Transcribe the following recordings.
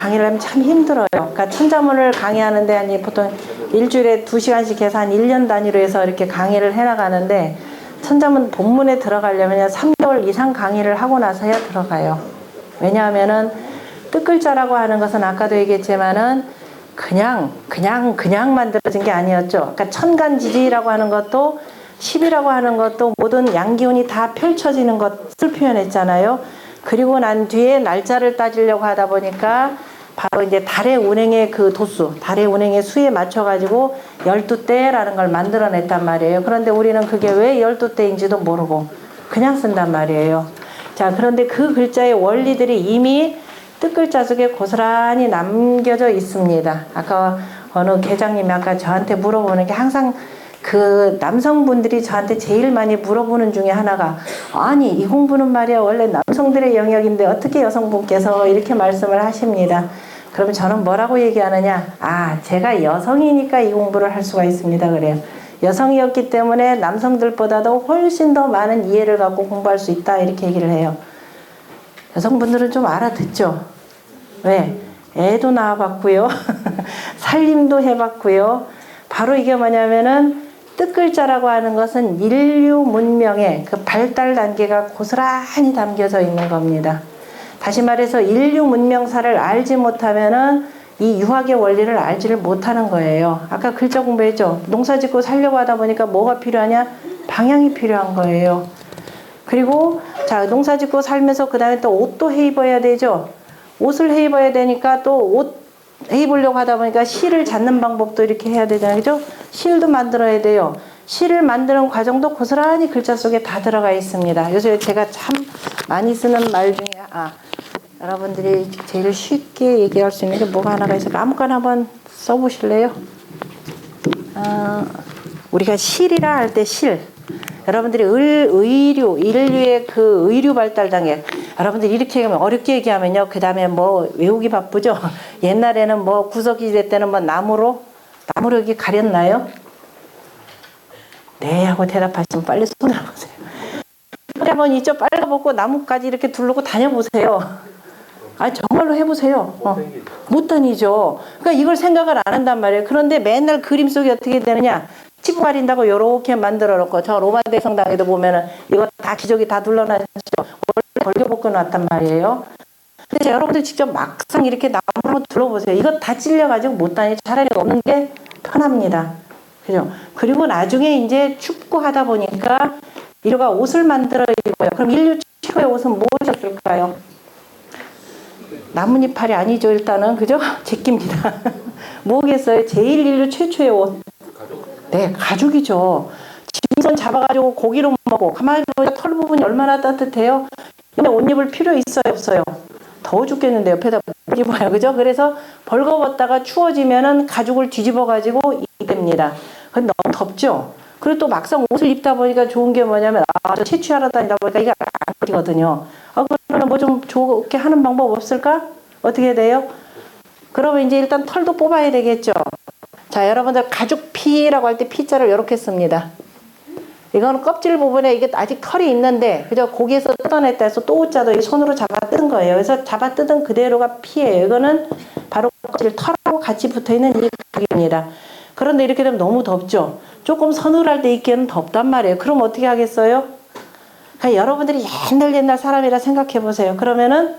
강의를 하면 참 힘들어요. 그러니까 천자문을 강의하는데 아니 보통 일주일에 2시간씩 해서 한 1년 단위로 해서 이렇게 강의를 해나가는데 천자문 본문에 들어가려면 3개월 이상 강의를 하고 나서야 들어가요. 왜냐하면은 뜻글자라고 하는 것은 아까도 얘기했지만은 그냥 만들어진 게 아니었죠. 그러니까 천간지지라고 하는 것도 10이라고 하는 것도 모든 양기운이 다 펼쳐지는 것을 표현했잖아요. 그리고 난 뒤에 날짜를 따지려고 하다 보니까 바로 이제 달의 운행의 그 도수, 달의 운행의 수에 맞춰가지고 12대라는 걸 만들어냈단 말이에요. 그런데 우리는 그게 왜 12대인지도 모르고 그냥 쓴단 말이에요. 자, 그런데 그 글자의 원리들이 이미 뜻글자 속에 고스란히 남겨져 있습니다. 아까 어느 계장님이 아까 저한테 물어보는 게 항상 그 남성분들이 저한테 제일 많이 물어보는 중에 하나가 아니 이 공부는 말이야 원래 남성들의 영역인데 어떻게 여성분께서 이렇게 말씀을 하십니다. 그러면 저는 뭐라고 얘기하느냐, 아 제가 여성이니까 이 공부를 할 수가 있습니다 그래요. 여성이었기 때문에 남성들보다도 훨씬 더 많은 이해를 갖고 공부할 수 있다 이렇게 얘기를 해요. 여성분들은 좀 알아듣죠. 왜? 애도 낳아봤고요. 살림도 해봤고요. 바로 이게 뭐냐면은 뜻글자라고 하는 것은 인류 문명의 그 발달 단계가 고스란히 담겨져 있는 겁니다. 다시 말해서 인류 문명사를 알지 못하면은 이 유학의 원리를 알지를 못하는 거예요. 아까 글자 공부했죠. 농사 짓고 살려고 하다 보니까 뭐가 필요하냐? 방향이 필요한 거예요. 그리고 자 농사 짓고 살면서 그 다음에 또 옷도 해 입어야 되죠. 옷을 해 입어야 되니까 또 옷 해 입으려고 하다 보니까 실을 잡는 방법도 이렇게 해야 되잖아요. 그죠? 실도 만들어야 돼요. 실을 만드는 과정도 고스란히 글자 속에 다 들어가 있습니다. 요새 제가 참 많이 쓰는 말 중에 여러분들이 제일 쉽게 얘기할 수 있는 게 뭐가 하나가 있을까? 아무거나 한번 써보실래요? 우리가 실이라 할 때 실. 여러분들이 의류, 인류의 그 의류 발달 단계. 여러분들이 이렇게 얘기하면, 어렵게 얘기하면요. 그 다음에 뭐 외우기 바쁘죠? 옛날에는 뭐 구석기대 때는 뭐 나무로 여기 가렸나요? 네 하고 대답하시면 빨리 손을 보세요. 한번 이쪽 빨가벗고 나무까지 이렇게 두르고 다녀보세요. 아 정말로 해보세요. 못 다니죠. 그러니까 이걸 생각을 안 한단 말이에요. 그런데 맨날 그림 속에 어떻게 되느냐. 치부 가린다고 요렇게 만들어 놓고 저 로마 대성당에도 보면은 이거 다 기저귀 다 둘러놨죠. 원래 벌겨벗고 놨단 말이에요. 근데 여러분들 직접 막상 이렇게 나무 한번 둘러보세요. 이거 다 찔려가지고 못 다니 차라리 없는 게 편합니다. 그죠? 그리고 나중에 이제 춥고 하다 보니까 인류가 옷을 만들어 입어요. 그럼 인류 최고의 옷은 무엇이었을까요? 나뭇잎팔이 아니죠 일단은. 그죠? 제끼입니다. 뭐겠어요? 제일 인류 최초의 옷. 네, 가죽이죠. 짐승 잡아가지고 고기로 먹고 가만히 보니까 털 부분이 얼마나 따뜻해요. 근데 옷 입을 필요 있어요 없어요? 더워 죽겠는데 옆에다 입어요. 그죠? 그래서 벌거벗다가 추워지면은 가죽을 뒤집어 가지고 입습니다. 근데 너무 덥죠? 그리고 또 막상 옷을 입다 보니까 좋은 게 뭐냐면 저 채취하러 다니다 보니까 이게 안 걸리거든요. 그러면 뭐 좀 좋게 하는 방법 없을까? 어떻게 돼요? 그러면 이제 일단 털도 뽑아야 되겠죠. 자, 여러분들 가죽 피라고 할 때 피자를 이렇게 씁니다. 이거는 껍질 부분에 이게 아직 털이 있는데, 그죠? 고기에서 뜯어냈다 해서 또 옷자도 이 손으로 잡아 뜯은 거예요. 그래서 잡아 뜯은 그대로가 피예요. 이거는 바로 껍질 털하고 같이 붙어 있는 이 가죽입니다. 그런데 이렇게 되면 너무 덥죠? 조금 서늘할 때 입기에는 덥단 말이에요. 그럼 어떻게 하겠어요? 그러니까 여러분들이 옛날 사람이라 생각해 보세요. 그러면은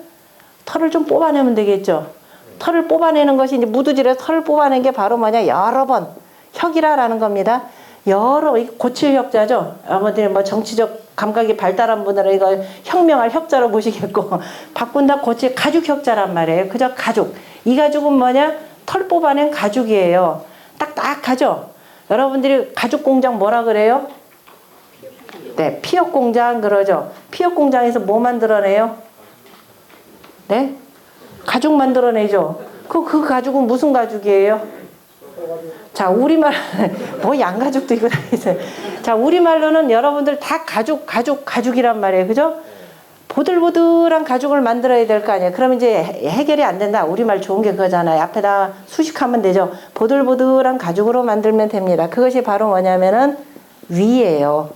털을 좀 뽑아내면 되겠죠? 털을 뽑아내는 것이 이제 무두질에서 털을 뽑아낸 게 바로 뭐냐? 여러 번. 혁이라라는 겁니다. 고칠 혁자죠? 여러분들이 뭐 정치적 감각이 발달한 분들은 이거 혁명할 혁자로 보시겠고, 바꾼다 고칠 가죽 혁자란 말이에요. 그저 가죽. 이 가죽은 뭐냐? 털 뽑아낸 가죽이에요. 딱딱하죠? 여러분들이 가죽 공장 뭐라 그래요? 네, 피혁 공장 그러죠? 피혁 공장에서 뭐 만들어내요? 네? 가죽 만들어내죠. 그 가죽은 무슨 가죽이에요? 자, 우리말, 뭐 양가죽도 이거 다 있어요. 자, 우리말로는 여러분들 다 가죽이란 말이에요. 그죠? 보들보들한 가죽을 만들어야 될 거 아니에요. 그럼 이제 해결이 안 된다. 우리말 좋은 게 그거잖아요. 앞에다 수식하면 되죠. 보들보들한 가죽으로 만들면 됩니다. 그것이 바로 뭐냐면은 위예요.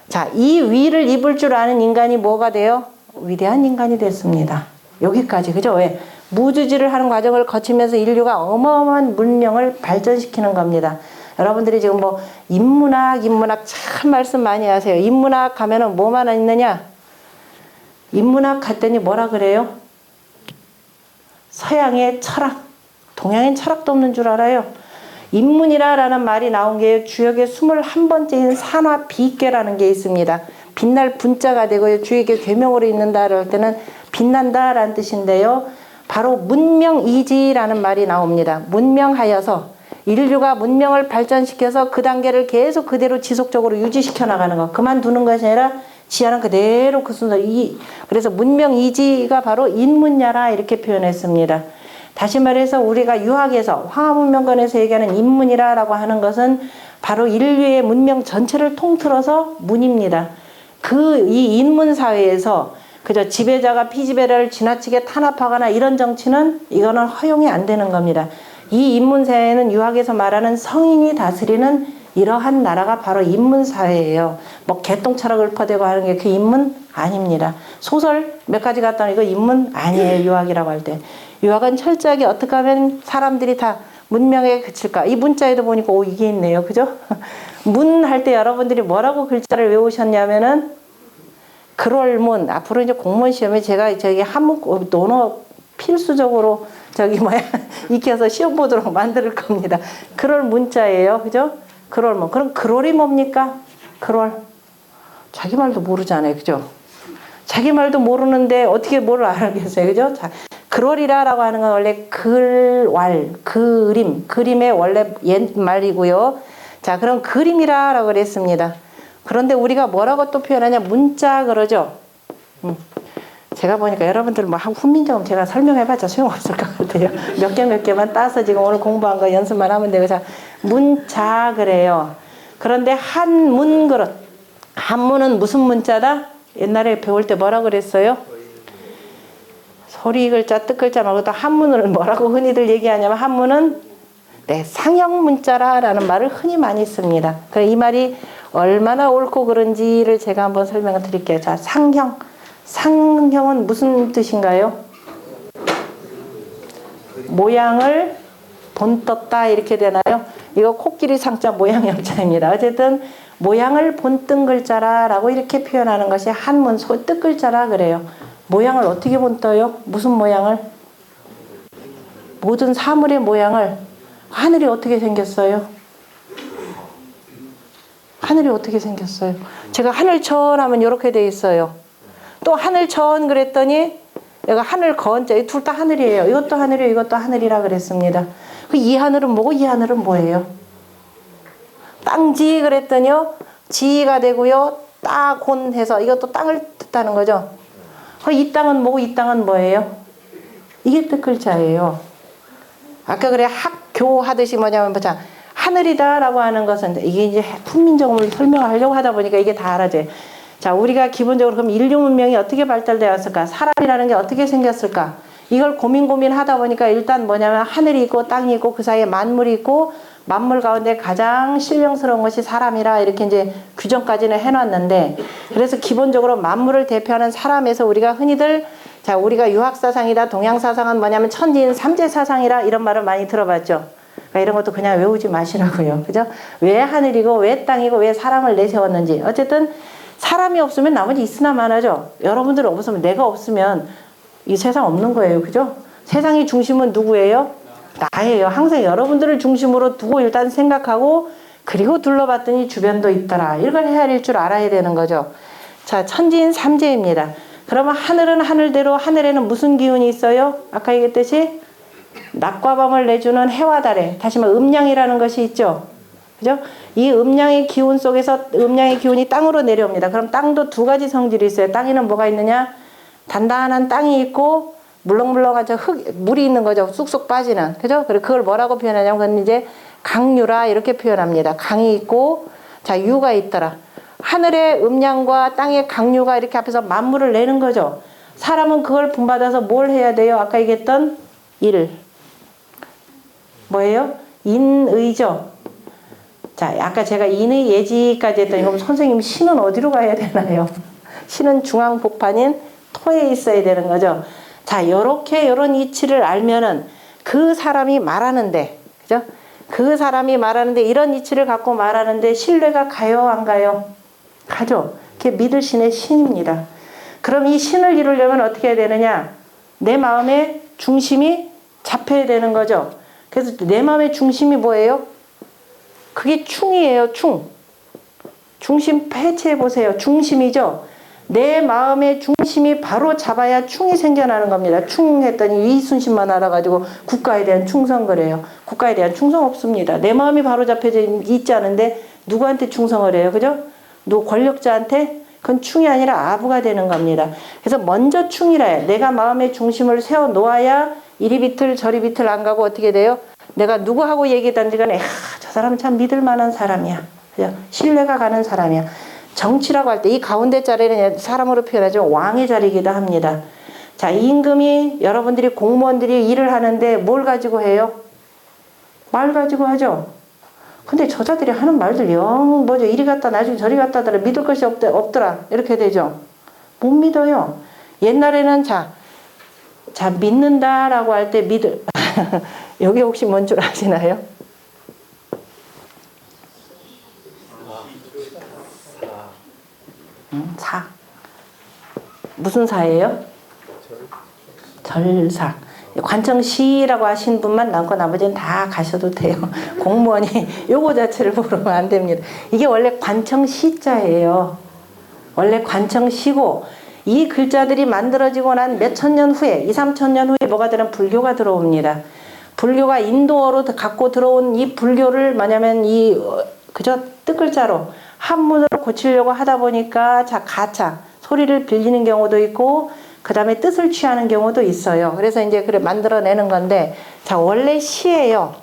자, 이 위를 입을 줄 아는 인간이 뭐가 돼요? 위대한 인간이 됐습니다. 여기까지. 그죠? 왜? 무주지를 하는 과정을 거치면서 인류가 어마어마한 문명을 발전시키는 겁니다. 여러분들이 지금 뭐 인문학 참 말씀 많이 하세요. 인문학 가면은 뭐만 있느냐? 인문학 갔더니 뭐라 그래요? 서양의 철학, 동양엔 철학도 없는 줄 알아요. 인문이라는 말이 나온 게 주역의 21번째인 산화비계라는 게 있습니다. 빛날 분자가 되고요. 주역의 계명으로 있는다 할 때는 빛난다라는 뜻인데요. 바로 문명이지라는 말이 나옵니다. 문명하여서 인류가 문명을 발전시켜서 그 단계를 계속 그대로 지속적으로 유지시켜 나가는 것. 그만두는 것이 아니라 지하는 그대로 그 순서. 그래서 문명이지가 바로 인문야라 이렇게 표현했습니다. 다시 말해서 우리가 유학에서 황하문명권에서 얘기하는 인문이라고 하는 것은 바로 인류의 문명 전체를 통틀어서 문입니다. 이 인문 사회에서 그저 지배자가 피지배를 지나치게 탄압하거나 이런 정치는 이거는 허용이 안 되는 겁니다. 이 인문사회는 유학에서 말하는 성인이 다스리는 이러한 나라가 바로 인문사회예요. 뭐 개똥철학을 퍼대고 하는 게 그 인문 아닙니다. 소설 몇 가지 갖다 이거 인문 아니에요. 유학이라고 할 때. 유학은 철저하게 어떻게 하면 사람들이 다 문명에 그칠까. 이 문자에도 보니까 이게 있네요. 그죠? 문 할 때 여러분들이 뭐라고 글자를 외우셨냐면은 그럴문. 앞으로 이제 공무원 시험에 제가 저기 한국 논어 필수적으로 익혀서 시험 보도록 만들 겁니다. 그럴 문자예요. 그죠? 그럴문. 그럼 그럴이 뭡니까? 그럴. 자기 말도 모르잖아요. 그죠? 자기 말도 모르는데 어떻게 뭘 알겠어요. 그죠? 자, 그럴이라고 하는 건 원래 그림의 원래 옛말이고요. 자, 그럼 그림이라고 그랬습니다. 그런데 우리가 뭐라고 또 표현하냐? 문자 그러죠. 제가 보니까 여러분들 뭐 훈민정음 제가 설명해봤자 소용없을 것 같아요. 몇 개만 따서 지금 오늘 공부한 거 연습만 하면 되고. 자, 문자 그래요. 그런데 한문은 무슨 문자다? 옛날에 배울 때 뭐라 그랬어요? 소리 글자, 뜻 글자 말고 또 한문을 뭐라고 흔히들 얘기하냐면 한문은 상형 문자라는 말을 흔히 많이 씁니다. 그래 이 말이 얼마나 옳고 그른지를 제가 한번 설명을 드릴게요. 자, 상형. 상형은 무슨 뜻인가요? 모양을 본떴다 이렇게 되나요? 이거 코끼리 상자 모양 형자입니다. 어쨌든 모양을 본뜬 글자라고 이렇게 표현하는 것이 한문 뜻 글자라 그래요. 모양을 어떻게 본떠요? 무슨 모양을? 모든 사물의 모양을. 하늘이 어떻게 생겼어요? 하늘이 어떻게 생겼어요? 제가 하늘천 하면 이렇게 돼 있어요. 또 하늘천 그랬더니 내가 하늘건자 이 둘 다 하늘이에요. 이것도 하늘이에요. 이것도 하늘이라 그랬습니다. 이 하늘은 뭐고 이 하늘은 뭐예요? 땅지 그랬더니요. 지가 되고요. 따곤 해서 이것도 땅을 뜻하는 거죠. 이 땅은 뭐고 이 땅은 뭐예요? 이게 뜻글자예요. 아까 그래 학교 하듯이 뭐냐면 보자. 하늘이다라고 하는 것은 이게 이제 훈민정음을 설명하려고 하다 보니까 이게 다 알아져요. 자, 우리가 기본적으로 그럼 인류 문명이 어떻게 발달되었을까? 사람이라는 게 어떻게 생겼을까? 이걸 고민하다 보니까 일단 뭐냐면 하늘이 있고 땅이 있고 그 사이에 만물이 있고 만물 가운데 가장 신령스러운 것이 사람이라 이렇게 이제 규정까지는 해놨는데 그래서 기본적으로 만물을 대표하는 사람에서 우리가 흔히들 자, 우리가 유학사상이다 동양사상은 뭐냐면 천지인 삼재사상이라 이런 말을 많이 들어봤죠. 그러니까 이런 것도 그냥 외우지 마시라고요. 그죠? 왜 하늘이고 왜 땅이고 왜 사람을 내세웠는지. 어쨌든 사람이 없으면 나머지 있으나 마나죠. 여러분들 없으면 내가 없으면 이 세상 없는 거예요. 그죠? 세상의 중심은 누구예요? 나예요. 항상 여러분들을 중심으로 두고 일단 생각하고 그리고 둘러봤더니 주변도 있더라. 이걸 헤아릴 줄 알아야 되는 거죠. 자, 천지인 삼재입니다. 그러면 하늘은 하늘대로 하늘에는 무슨 기운이 있어요? 아까 얘기했듯이 낮과 밤을 내주는 해와 달에 다시 말해 음양이라는 것이 있죠. 그죠? 이 음양의 기운 속에서 음양의 기운이 땅으로 내려옵니다. 그럼 땅도 두 가지 성질이 있어요. 땅에는 뭐가 있느냐? 단단한 땅이 있고 물렁물렁한 물이 있는 거죠. 쑥쑥 빠지는. 그죠? 그리고 그걸 뭐라고 표현하냐면 그건 이제 강유라 이렇게 표현합니다. 강이 있고 자 유가 있더라. 하늘의 음양과 땅의 강유가 이렇게 앞에서 만물을 내는 거죠. 사람은 그걸 본받아서 뭘 해야 돼요? 아까 얘기했던 일. 뭐예요? 인의죠. 자, 아까 제가 인의 예지까지 했더니 그럼 선생님 신은 어디로 가야 되나요? 신은 중앙복판인 토에 있어야 되는 거죠. 자, 자, 요렇게 요런 이치를 알면은 그 사람이 말하는데, 그죠? 그 사람이 말하는데 이런 이치를 갖고 말하는데 신뢰가 가요, 안 가요? 가죠. 그게 믿을 신의 신입니다. 그럼 이 신을 이루려면 어떻게 해야 되느냐? 내 마음의 중심이 잡혀야 되는 거죠. 그래서 내 마음의 중심이 뭐예요? 그게 충이에요, 충. 중심 해체해 보세요. 중심이죠. 내 마음의 중심이 바로 잡아야 충이 생겨나는 겁니다. 충했더니 이순신만 알아가지고 국가에 대한 충성 그래요. 국가에 대한 충성 없습니다. 내 마음이 바로 잡혀져 있지 않은데 누구한테 충성을 해요? 그죠? 누구 권력자한테? 그건 충이 아니라 아부가 되는 겁니다. 그래서 먼저 충이라 해. 내가 마음의 중심을 세워 놓아야 이리 비틀 저리 비틀 안 가고 어떻게 돼요? 내가 누구하고 얘기하든지 간에 저 사람은 참 믿을 만한 사람이야. 그죠? 신뢰가 가는 사람이야. 정치라고 할 때 이 가운데 자리는 사람으로 표현하죠. 왕의 자리이기도 합니다. 자, 임금이 여러분들이 공무원들이 일을 하는데 뭘 가지고 해요? 말 가지고 하죠. 근데 저자들이 하는 말들 영 뭐죠? 이리 갔다 나중에 저리 갔다 하더라. 믿을 것이 없더라. 이렇게 되죠. 못 믿어요. 옛날에는 자 믿는다라고 할 때 믿을 여기 혹시 뭔 줄 아시나요? 사. 무슨 사예요? 절사. 관청시라고 하신 분만 남고 나머지는 다 가셔도 돼요. 공무원이 요거 자체를 모르면 안 됩니다. 이게 원래 관청시자예요. 원래 관청시고 이 글자들이 만들어지고 난 몇천 년 후에 2, 3천 년 후에 뭐가 되는 불교가 들어옵니다. 불교가 인도어로 갖고 들어온 이 불교를 뭐냐면 이 그저 뜻글자로 한문으로 고치려고 하다 보니까 자 가차 소리를 빌리는 경우도 있고 그 다음에 뜻을 취하는 경우도 있어요. 그래서 이제 그래 만들어내는 건데 자 원래 시예요.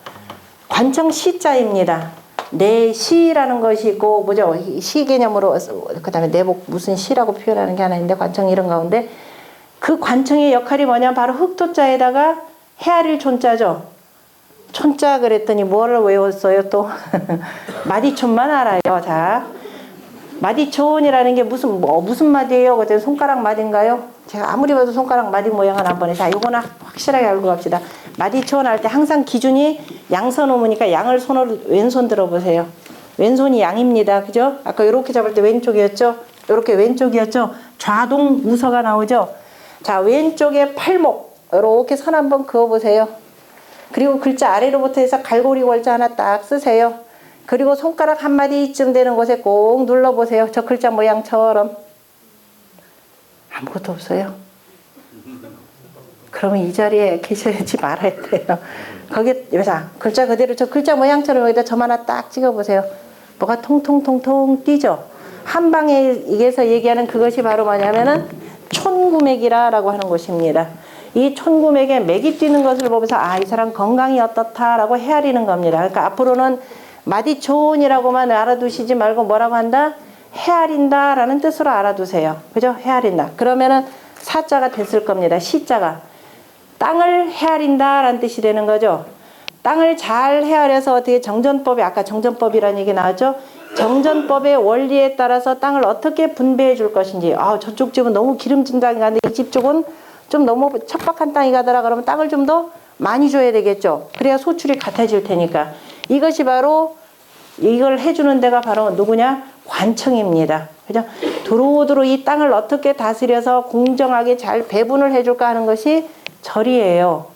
관청 시자입니다. 내 시라는 것이 있고 뭐죠? 시 개념으로 그 다음에 내복 무슨 시라고 표현하는 게 하나 있는데 관청 이런 가운데 그 관청의 역할이 뭐냐 바로 흑토자에다가 헤아릴 촌자죠. 촌자 그랬더니 뭐를 외웠어요 또? 마디촌만 알아요. 자, 마디촌이라는 게 무슨 마디예요? 그때 손가락 마디인가요? 제가 아무리 봐도 손가락 마디 모양은 안 보네. 자, 요거는 확실하게 알고 갑시다. 마디촌 할 때 항상 기준이 양선 오무니까 양을 손으로 왼손 들어보세요. 왼손이 양입니다. 그죠? 아까 요렇게 잡을 때 왼쪽이었죠? 요렇게 왼쪽이었죠? 좌동 우서가 나오죠? 자, 왼쪽에 팔목 요렇게 선 한번 그어보세요. 그리고 글자 아래로부터 해서 갈고리 골자 하나 딱 쓰세요. 그리고 손가락 한 마디쯤 되는 곳에 꼭 눌러보세요. 저 글자 모양처럼. 아무것도 없어요. 그러면 이 자리에 계셔야지 말아야 돼요. 거기 여기서 글자 그대로 저 글자 모양처럼 여기다 점 하나 딱 찍어보세요. 뭐가 통통통통 뛰죠. 한 방에 이게서 얘기하는 그것이 바로 뭐냐면은 촌구맥이라고 하는 곳입니다. 이 촌구맥에 맥이 뛰는 것을 보면서 아, 이 사람 건강이 어떻다라고 헤아리는 겁니다. 그러니까 앞으로는 마디촌이라고만 알아두시지 말고 뭐라고 한다? 헤아린다라는 뜻으로 알아두세요. 그죠? 헤아린다. 그러면은 사자가 됐을 겁니다. 시자가. 땅을 헤아린다라는 뜻이 되는 거죠. 땅을 잘 헤아려서 어떻게 정전법이 아까 정전법이라는 얘기 나왔죠? 정전법의 원리에 따라서 땅을 어떻게 분배해 줄 것인지. 아, 저쪽 집은 너무 기름진 땅이 가는데 이 집 쪽은 좀 너무 척박한 땅이 가더라 그러면 땅을 좀 더 많이 줘야 되겠죠. 그래야 소출이 같아질 테니까. 이것이 바로 이걸 해주는 데가 바로 누구냐? 관청입니다. 그죠? 두루두루 이 땅을 어떻게 다스려서 공정하게 잘 배분을 해줄까 하는 것이 절이에요.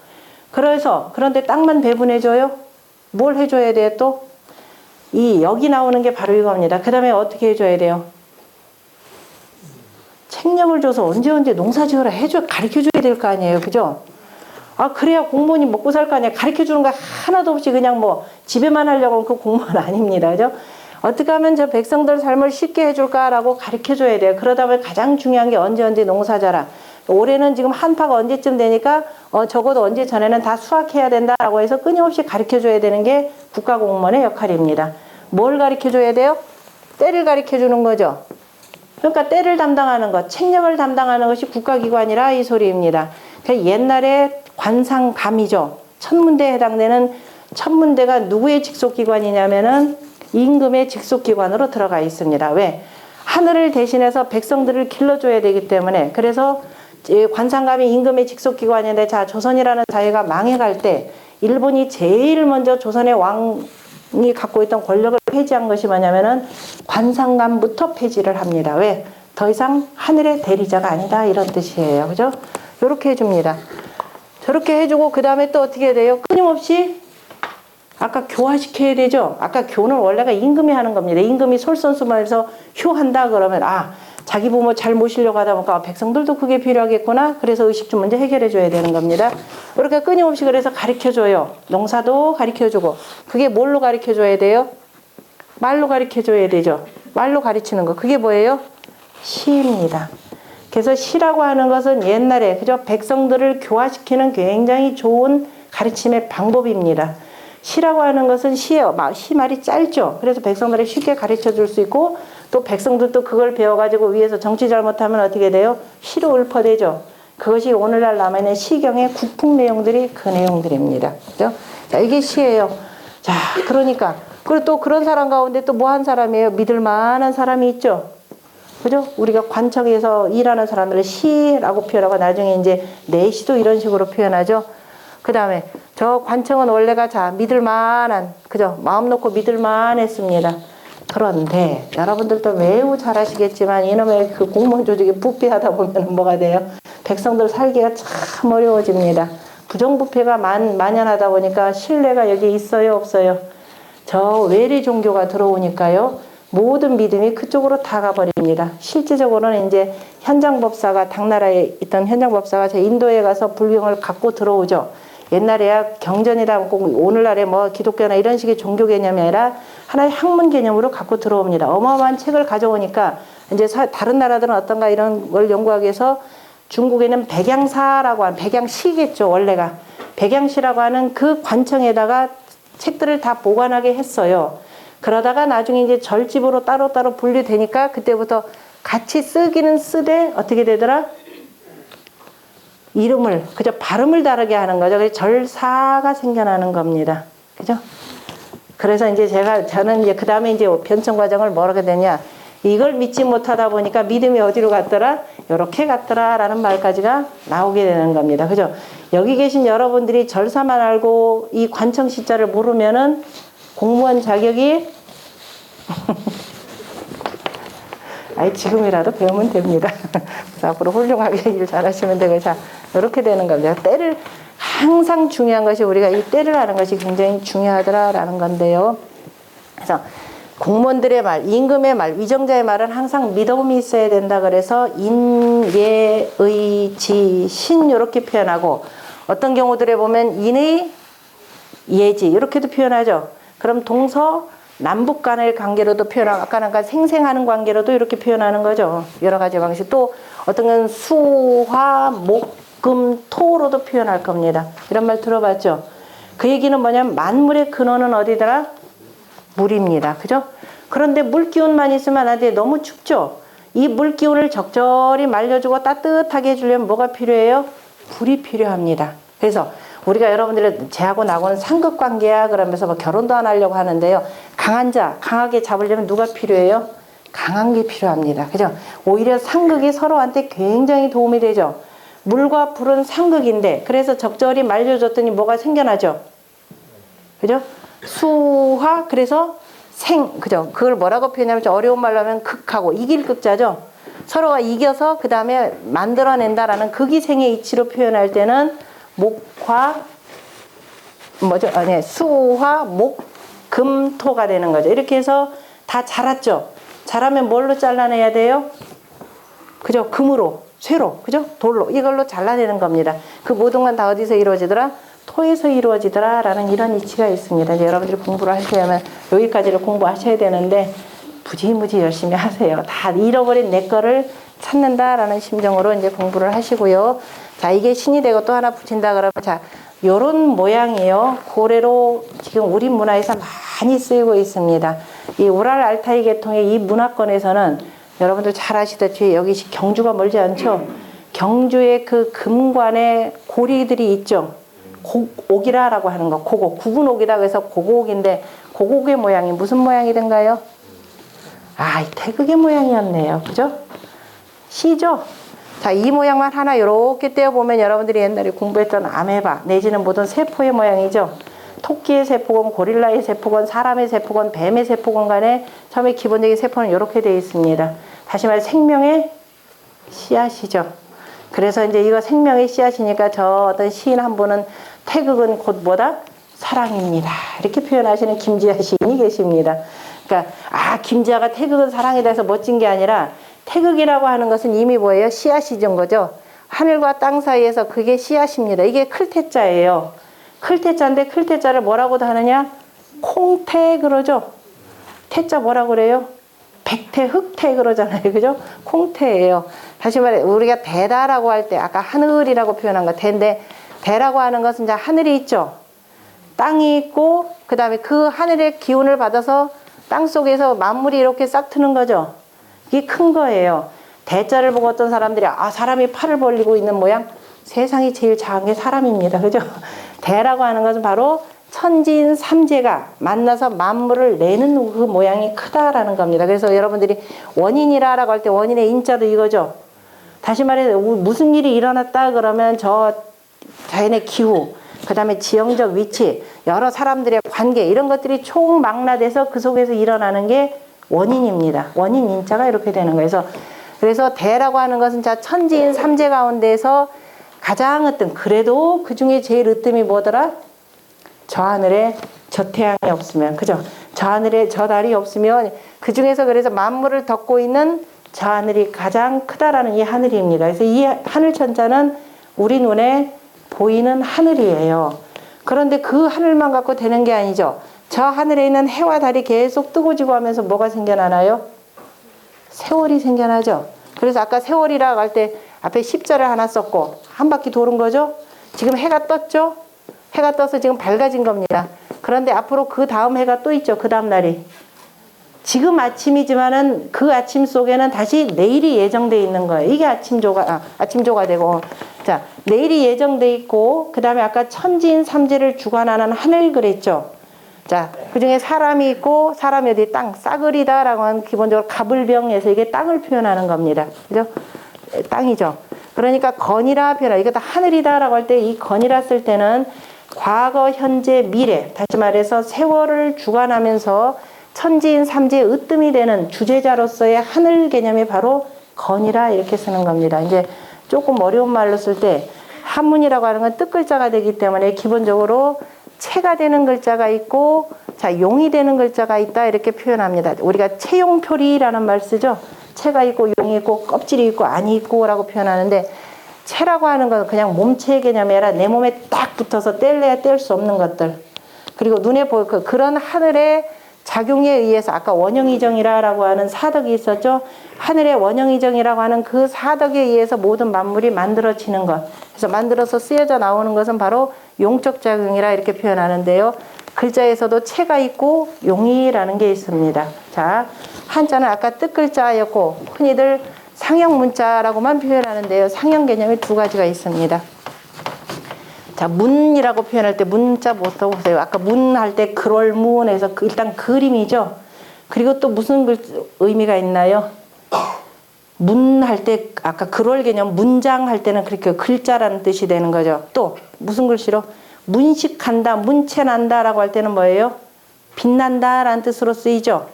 그런데 땅만 배분해줘요? 뭘 해줘야 돼요 또? 여기 나오는 게 바로 이겁니다. 그 다음에 어떻게 해줘야 돼요? 책령을 줘서 언제 농사 지어라 가르쳐줘야 될 거 아니에요. 그죠? 아, 그래야 공무원이 먹고 살 거 아니에요. 가르쳐주는 거 하나도 없이 그냥 뭐 집에만 하려고 하면 그 공무원 아닙니다. 그죠? 어떻게 하면 저 백성들 삶을 쉽게 해줄까라고 가르쳐줘야 돼요. 그러다 보면 가장 중요한 게 언제 농사 자라. 올해는 지금 한파가 언제쯤 되니까 적어도 언제 전에는 다 수확해야 된다라고 해서 끊임없이 가르쳐줘야 되는 게 국가공무원의 역할입니다. 뭘 가르쳐줘야 돼요? 때를 가르쳐주는 거죠. 그러니까 때를 담당하는 것, 책령을 담당하는 것이 국가기관이라 이 소리입니다. 그러니까 옛날에 관상감이죠. 천문대에 해당되는 천문대가 누구의 직속기관이냐면은 임금의 직속기관으로 들어가 있습니다. 왜? 하늘을 대신해서 백성들을 길러줘야 되기 때문에. 그래서 관상감이 임금의 직속기관인데, 자, 조선이라는 사회가 망해갈 때 일본이 제일 먼저 조선의 왕이 갖고 있던 권력을 폐지한 것이 뭐냐면은 관상감부터 폐지를 합니다. 왜? 더 이상 하늘의 대리자가 아니다, 이런 뜻이에요. 그죠? 요렇게 해줍니다. 저렇게 해주고 그 다음에 또 어떻게 돼요? 끊임없이 아까 교화시켜야 되죠. 아까 교는 원래가 임금이 하는 겁니다. 임금이 솔선수범해서 효한다 그러면, 아, 자기 부모 잘 모시려고 하다 보니까 백성들도 그게 필요하겠구나. 그래서 의식주 문제 해결해 줘야 되는 겁니다. 이렇게 끊임없이 그래서 가르쳐 줘요. 농사도 가르쳐 주고. 그게 뭘로 가르쳐 줘야 돼요? 말로 가르쳐 줘야 되죠. 말로 가르치는 거. 그게 뭐예요? 시입니다. 그래서 시라고 하는 것은 옛날에, 그죠? 백성들을 교화시키는 굉장히 좋은 가르침의 방법입니다. 시라고 하는 것은 시예요. 시 말이 짧죠. 그래서 백성들이 쉽게 가르쳐 줄 수 있고, 또 백성들도 그걸 배워가지고 위에서 정치 잘못하면 어떻게 돼요? 시로 읊어대죠. 그것이 오늘날 남아있는 시경의 국풍 내용들이 그 내용들입니다. 그죠? 자, 이게 시예요. 자, 그러니까. 그리고 또 그런 사람 가운데 또 뭐 한 사람이에요? 믿을 만한 사람이 있죠. 그죠? 우리가 관청에서 일하는 사람들을 시라고 표현하고, 나중에 이제 내시도 이런 식으로 표현하죠. 그 다음에 저 관청은 원래가, 자, 믿을 만한, 그죠? 마음 놓고 믿을 만했습니다. 그런데 여러분들도 매우 잘 아시겠지만 이놈의 그 공무원 조직이 부패하다 보면 뭐가 돼요? 백성들 살기가 참 어려워집니다. 부정부패가 만연하다 보니까 신뢰가 여기 있어요, 없어요? 저 외래 종교가 들어오니까요, 모든 믿음이 그쪽으로 다 가버립니다. 실질적으로는 이제 현장법사가, 당나라에 있던 현장법사가 제 인도에 가서 불경을 갖고 들어오죠. 옛날에야 경전이다, 오늘날에 뭐 기독교나 이런 식의 종교 개념이 아니라 하나의 학문 개념으로 갖고 들어옵니다. 어마어마한 책을 가져오니까 이제 다른 나라들은 어떤가 이런 걸 연구하기 위해서 중국에는 백양사라고 하는, 백양시겠죠, 원래가. 백양시라고 하는 그 관청에다가 책들을 다 보관하게 했어요. 그러다가 나중에 이제 절집으로 따로따로 분류되니까 그때부터 같이 쓰기는 쓰되 어떻게 되더라? 이름을, 그저 발음을 다르게 하는 거죠. 그래서 절사가 생겨나는 겁니다. 그죠? 그래서 이제 저는 이제 그 다음에 이제 변청 과정을 뭐라고 되냐. 이걸 믿지 못하다 보니까 믿음이 어디로 갔더라? 요렇게 갔더라 라는 말까지가 나오게 되는 겁니다. 그죠? 여기 계신 여러분들이 절사만 알고 이 관청 시자를 모르면은 공무원 자격이 아이, 지금이라도 배우면 됩니다. 그래서 앞으로 훌륭하게 일 잘하시면 되고, 자, 이렇게 되는 겁니다. 때를, 항상 중요한 것이 우리가 이 때를 아는 것이 굉장히 중요하더라라는 건데요. 그래서 공무원들의 말, 임금의 말, 위정자의 말은 항상 믿음이 있어야 된다. 그래서 인, 예, 의, 지, 신 이렇게 표현하고, 어떤 경우들에 보면 인의, 예지 이렇게도 표현하죠. 그럼 동서, 남북 간의 관계로도 표현하고, 아까 생생하는 관계로도 이렇게 표현하는 거죠. 여러 가지 방식. 또 어떤 건 수, 화, 목, 금, 토로도 표현할 겁니다. 이런 말 들어봤죠? 그 얘기는 뭐냐면 만물의 근원은 어디더라? 물입니다. 그죠? 그런데 물 기운만 있으면 안 돼. 너무 춥죠? 이 물 기운을 적절히 말려주고 따뜻하게 해주려면 뭐가 필요해요? 불이 필요합니다. 그래서 우리가 여러분들 쟤하고 나하고는 상극관계야 그러면서 뭐 결혼도 안 하려고 하는데요. 강한 자, 강하게 잡으려면 누가 필요해요? 강한 게 필요합니다. 그죠? 오히려 상극이 서로한테 굉장히 도움이 되죠. 물과 불은 상극인데, 그래서 적절히 말려줬더니 뭐가 생겨나죠? 그죠? 수화, 그래서 생, 그죠? 그걸 뭐라고 표현하면 좀 어려운 말로 하면 극하고, 이길 극자죠? 서로가 이겨서 그 다음에 만들어낸다라는 극이생의 이치로 표현할 때는 목화, 뭐죠? 아니, 수화, 목, 금, 토가 되는 거죠. 이렇게 해서 다 자랐죠? 자라면 뭘로 잘라내야 돼요? 그죠? 금으로, 쇠로, 그죠? 돌로, 이걸로 잘라내는 겁니다. 그 모든 건 다 어디서 이루어지더라? 토에서 이루어지더라 라는 이런 이치가 있습니다. 이제 여러분들이 공부를 하시려면 여기까지를 공부하셔야 되는데 무지무지 열심히 하세요. 다 잃어버린 내 거를 찾는다라는 심정으로 이제 공부를 하시고요. 자, 이게 신이 되고 또 하나 붙인다 그러면, 자, 요런 모양이에요. 고래로 지금 우리 문화에서 많이 쓰이고 있습니다. 이 우랄 알타이 계통의 이 문화권에서는 여러분들 잘 아시다시피 여기 경주가 멀지 않죠? 경주에 그 금관에 고리들이 있죠. 옥이라고 하는 거, 고곡, 구분 옥이다 그래서 고곡인데, 고곡의 모양이 무슨 모양이든가요? 아, 태극의 모양이었네요. 그죠? 시죠? 자, 이 모양만 하나 이렇게 떼어보면 여러분들이 옛날에 공부했던 아메바 내지는 모든 세포의 모양이죠. 토끼의 세포건, 고릴라의 세포건, 사람의 세포건, 뱀의 세포건 간에 처음에 기본적인 세포는 이렇게 되어 있습니다. 다시 말해 생명의 씨앗이죠. 그래서 이제 이거 생명의 씨앗이니까 저 어떤 시인 한 분은 태극은 곧 뭐다? 사랑입니다. 이렇게 표현하시는 김지아 시인이 계십니다. 그러니까 김지아가 태극은 사랑이다 해서 멋진 게 아니라 태극이라고 하는 것은 이미 뭐예요? 씨앗이죠 거죠. 하늘과 땅 사이에서 그게 씨앗입니다. 이게 클태자예요. 클태자인데 클태자를 뭐라고도 하느냐? 콩태 그러죠. 태자 뭐라고 그래요? 백태, 흑태 그러잖아요. 그죠? 콩태예요. 다시 말해 우리가 대다라고 할 때 아까 하늘이라고 표현한 거 대인데 대라고 하는 것은 이제 하늘이 있죠. 땅이 있고 그 다음에 그 하늘의 기운을 받아서 땅 속에서 만물이 이렇게 싹 트는 거죠. 이게 큰 거예요. 대자를 보고 어떤 사람들이 사람이 팔을 벌리고 있는 모양 세상이 제일 작은 게 사람입니다. 그죠? 대라고 하는 것은 바로 천지인 삼재가 만나서 만물을 내는 그 모양이 크다라는 겁니다. 그래서 여러분들이 원인이라고 할 때 원인의 인자도 이거죠. 다시 말해 무슨 일이 일어났다 그러면 저 자연의 기후 그 다음에 지형적 위치 여러 사람들의 관계 이런 것들이 총망라돼서 그 속에서 일어나는 게 원인입니다. 원인 인자가 이렇게 되는 거예요. 그래서 대라고 하는 것은 자 천지인 삼재 가운데서 가장 그래도 그 중에 제일 으뜸이 뭐더라? 저 하늘에 저 태양이 없으면 그죠? 저 하늘에 저 달이 없으면 그 중에서 그래서 만물을 덮고 있는 저 하늘이 가장 크다라는 이 하늘입니다. 그래서 이 하늘 천자는 우리 눈에 보이는 하늘이에요. 그런데 그 하늘만 갖고 되는 게 아니죠. 저 하늘에 있는 해와 달이 계속 뜨고 지고 하면서 뭐가 생겨나나요? 세월이 생겨나죠. 그래서 아까 세월이라고 할 때 앞에 십자를 하나 썼고 한 바퀴 도는 거죠. 지금 해가 떴죠. 해가 떠서 지금 밝아진 겁니다. 그런데 앞으로 그 다음 해가 또 있죠. 그 다음 날이. 지금 아침이지만은 그 아침 속에는 다시 내일이 예정돼 있는 거예요. 이게 아침조가 되고. 자, 내일이 예정돼 있고, 그 다음에 아까 천지인 삼재를 주관하는 하늘 그랬죠. 자, 그 중에 사람이 있고, 사람이 어디 싸그리다라고 하는 기본적으로 가불병에서 이게 땅을 표현하는 겁니다. 그죠? 땅이죠. 그러니까 건이라 표현하 이거 다 하늘이다라고 할 때 이 건이라 쓸 때는 과거, 현재, 미래, 다시 말해서 세월을 주관하면서 천지인 삼재의 으뜸이 되는 주제자로서의 하늘 개념이 바로 건이라 이렇게 쓰는 겁니다. 이제 조금 어려운 말로 쓸 때 한문이라고 하는 건 뜻글자가 되기 때문에 기본적으로 체가 되는 글자가 있고 자 용이 되는 글자가 있다 이렇게 표현합니다. 우리가 체용표리라는 말 쓰죠. 체가 있고 용이 있고 껍질이 있고 안이 있고 라고 표현하는데 체라고 하는 건 그냥 몸체의 개념이 아니라 내 몸에 딱 붙어서 뗄래야 뗄 수 없는 것들. 그리고 눈에 보일 그런 하늘의 작용에 의해서 아까 원형이정이라고 하는 사덕이 있었죠. 하늘의 원형이정이라고 하는 그 사덕에 의해서 모든 만물이 만들어지는 것. 그래서 만들어서 쓰여져 나오는 것은 바로 용적 작용이라 이렇게 표현하는데요. 글자에서도 체가 있고 용이라는 게 있습니다. 자, 한자는 아까 뜻글자였고 흔히들 상형 문자라고만 표현하는데요. 상형 개념이 두 가지가 있습니다. 자, 문이라고 표현할 때 문자 못 써보세요. 아까 문 할 때 그럴문에서 일단 그림이죠. 그리고 또 무슨 의미가 있나요? 문 할 때 아까 그럴 개념 문장 할 때는 그렇게 글자라는 뜻이 되는 거죠. 또 무슨 글씨로? 문식한다, 문체난다라고 할 때는 뭐예요? 빛난다라는 뜻으로 쓰이죠.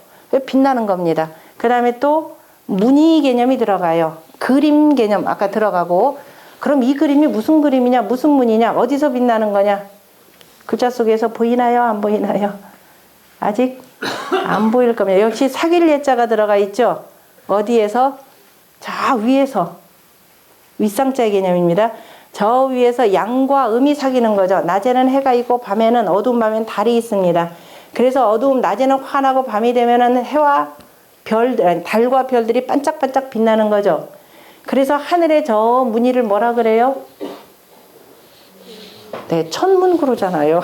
빛나는 겁니다. 그 다음에 또 문의 개념이 들어가요. 그림 개념 아까 들어가고 그럼 이 그림이 무슨 그림이냐 무슨 문이냐 어디서 빛나는 거냐 글자 속에서 보이나요 안 보이나요? 아직 안 보일 겁니다. 역시 사귈 예자가 들어가 있죠. 어디에서? 저 위에서 윗상자의 개념입니다. 저 위에서 양과 음이 사귀는 거죠. 낮에는 해가 있고 밤에는 어두운 밤에는 달이 있습니다. 그래서 어두움 낮에는 환하고 밤이 되면은 해와 달과 별들이 반짝반짝 빛나는 거죠. 그래서 하늘의 저 무늬를 뭐라 그래요? 네, 천문 그러잖아요.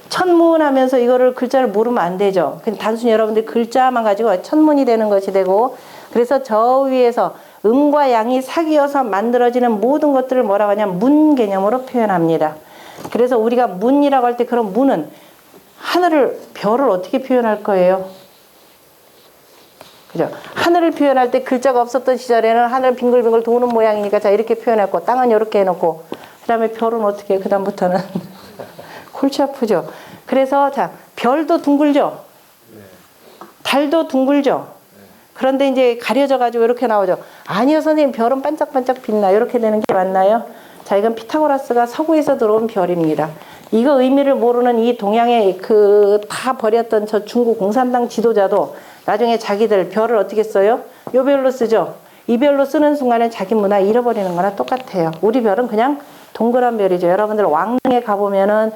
천문 하면서 이거를 글자를 모르면 안 되죠. 그냥 단순히 여러분들 글자만 가지고 천문이 되는 것이 되고 그래서 저 위에서 음과 양이 사귀어서 만들어지는 모든 것들을 뭐라고 하냐면 문 개념으로 표현합니다. 그래서 우리가 문이라고 할 때 그런 문은 하늘을 별을 어떻게 표현할 거예요? 그죠? 하늘을 표현할 때 글자가 없었던 시절에는 하늘 빙글빙글 도는 모양이니까 자 이렇게 표현했고 땅은 이렇게 해놓고 그 다음에 별은 어떻게 해? 그 다음부터는 골치 아프죠. 그래서 자 별도 둥글죠. 달도 둥글죠. 그런데 이제 가려져 가지고 이렇게 나오죠. 아니요 선생님 별은 반짝반짝 빛나 이렇게 되는 게 맞나요? 자 이건 피타고라스가 서구에서 들어온 별입니다. 이거 의미를 모르는 이 동양의 그 다 버렸던 저 중국 공산당 지도자도 나중에 자기들 별을 어떻게 써요? 요 별로 쓰죠. 이 별로 쓰는 순간에 자기 문화 잃어버리는 거나 똑같아요. 우리 별은 그냥 동그란 별이죠. 여러분들 왕릉에 가보면은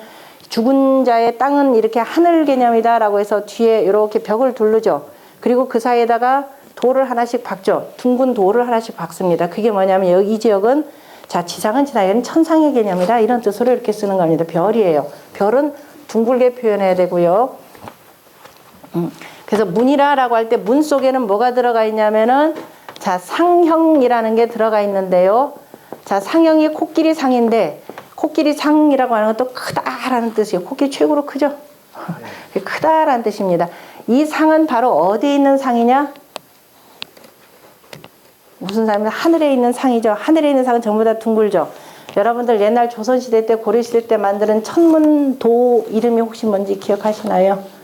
죽은 자의 땅은 이렇게 하늘 개념이다 라고 해서 뒤에 이렇게 벽을 두르죠. 그리고 그 사이에다가 돌을 하나씩 박죠. 둥근 돌을 하나씩 박습니다. 그게 뭐냐면 여기 이 지역은 자 지상은 지상에는 천상의 개념이다 이런 뜻으로 이렇게 쓰는 겁니다. 별이에요. 별은 둥글게 표현해야 되고요. 그래서 문이라라고 할 때 문 속에는 뭐가 들어가 있냐면은 자 상형이라는 게 들어가 있는데요. 자 상형이 코끼리 상인데 코끼리 상이라고 하는 것도 크다라는 뜻이에요. 코끼리 최고로 크죠. 크다라는 뜻입니다. 이 상은 바로 어디에 있는 상이냐? 무슨 상이냐? 하늘에 있는 상이죠. 하늘에 있는 상은 전부 다 둥글죠. 여러분들 옛날 조선시대 때 고려시대 때 만드는 천문도 이름이 혹시 뭔지 기억하시나요?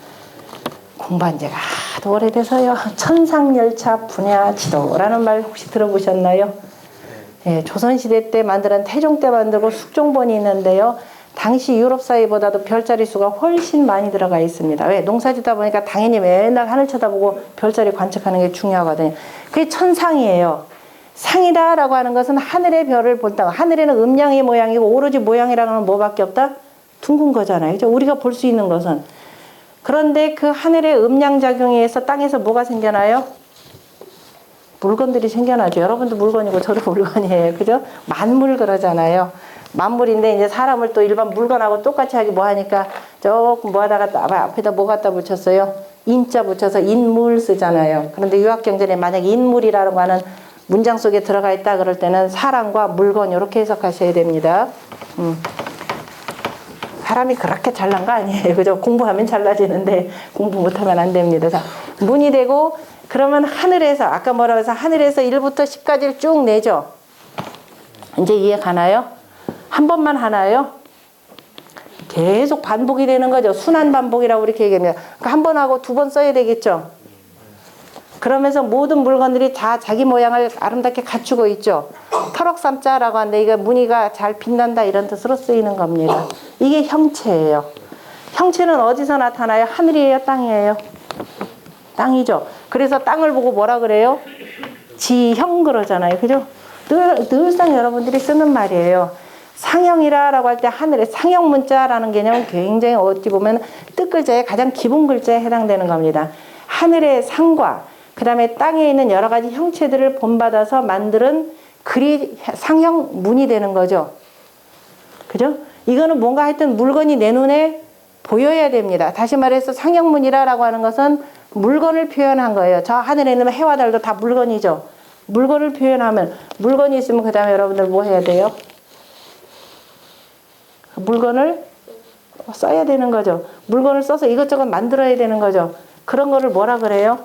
공부한 지가 하도 오래돼서요. 천상열차 분야지도라는 말 혹시 들어보셨나요? 예, 조선시대 때 만드는 태종 때 만들고 숙종본이 있는데요. 당시 유럽 사회보다도 별자리 수가 훨씬 많이 들어가 있습니다. 왜? 농사짓다 보니까 당연히 맨날 하늘 쳐다보고 별자리 관측하는 게 중요하거든요. 그게 천상이에요. 상이다라고 하는 것은 하늘의 별을 본다. 하늘에는 음양의 모양이고 오로지 모양이라는 건 뭐밖에 없다? 둥근 거잖아요. 그죠? 우리가 볼 수 있는 것은. 그런데 그 하늘의 음양작용에 의해서 땅에서 뭐가 생겨나요? 물건들이 생겨나죠. 여러분도 물건이고 저도 물건이에요. 그죠? 만물 그러잖아요. 만물인데 이제 사람을 또 일반 물건하고 똑같이 하기 뭐 하니까 조금 뭐 하다가 앞에다 뭐 갖다 붙였어요? 인자 붙여서 인물 쓰잖아요. 그런데 유학경전에 만약에 인물이라는 거 하는 문장 속에 들어가 있다 그럴 때는 사람과 물건 이렇게 해석하셔야 됩니다. 사람이 그렇게 잘난 거 아니에요. 그죠? 공부하면 잘나지는데 공부 못하면 안 됩니다. 자, 문이 되고 그러면 하늘에서 아까 뭐라고 해서 하늘에서 1부터 10까지를 쭉 내죠. 이제 이해 가나요? 한 번만 하나요? 계속 반복이 되는 거죠. 순환 반복이라고 이렇게 얘기합니다. 그러니까 한 번 하고 두 번 써야 되겠죠. 그러면서 모든 물건들이 다 자기 모양을 아름답게 갖추고 있죠. 터럭삼자라고 하는데 이거 무늬가 잘 빛난다 이런 뜻으로 쓰이는 겁니다. 이게 형체예요. 형체는 어디서 나타나요? 하늘이에요? 땅이에요? 땅이죠. 그래서 땅을 보고 뭐라 그래요? 지형 그러잖아요. 그죠? 늘상 여러분들이 쓰는 말이에요. 상형이라고 할 때 하늘에 상형 문자라는 개념은 굉장히 어찌 보면 뜻글자의 가장 기본 글자에 해당되는 겁니다. 하늘의 상과 그 다음에 땅에 있는 여러 가지 형체들을 본받아서 만드는 글이 상형 문이 되는 거죠. 그죠? 이거는 뭔가 하여튼 물건이 내 눈에 보여야 됩니다. 다시 말해서 상형문이라고 하는 것은 물건을 표현한 거예요. 저 하늘에 있는 해와 달도 다 물건이죠. 물건을 표현하면 물건이 있으면 그 다음에 여러분들 뭐 해야 돼요? 물건을 써야 되는 거죠. 물건을 써서 이것저것 만들어야 되는 거죠. 그런 거를 뭐라 그래요?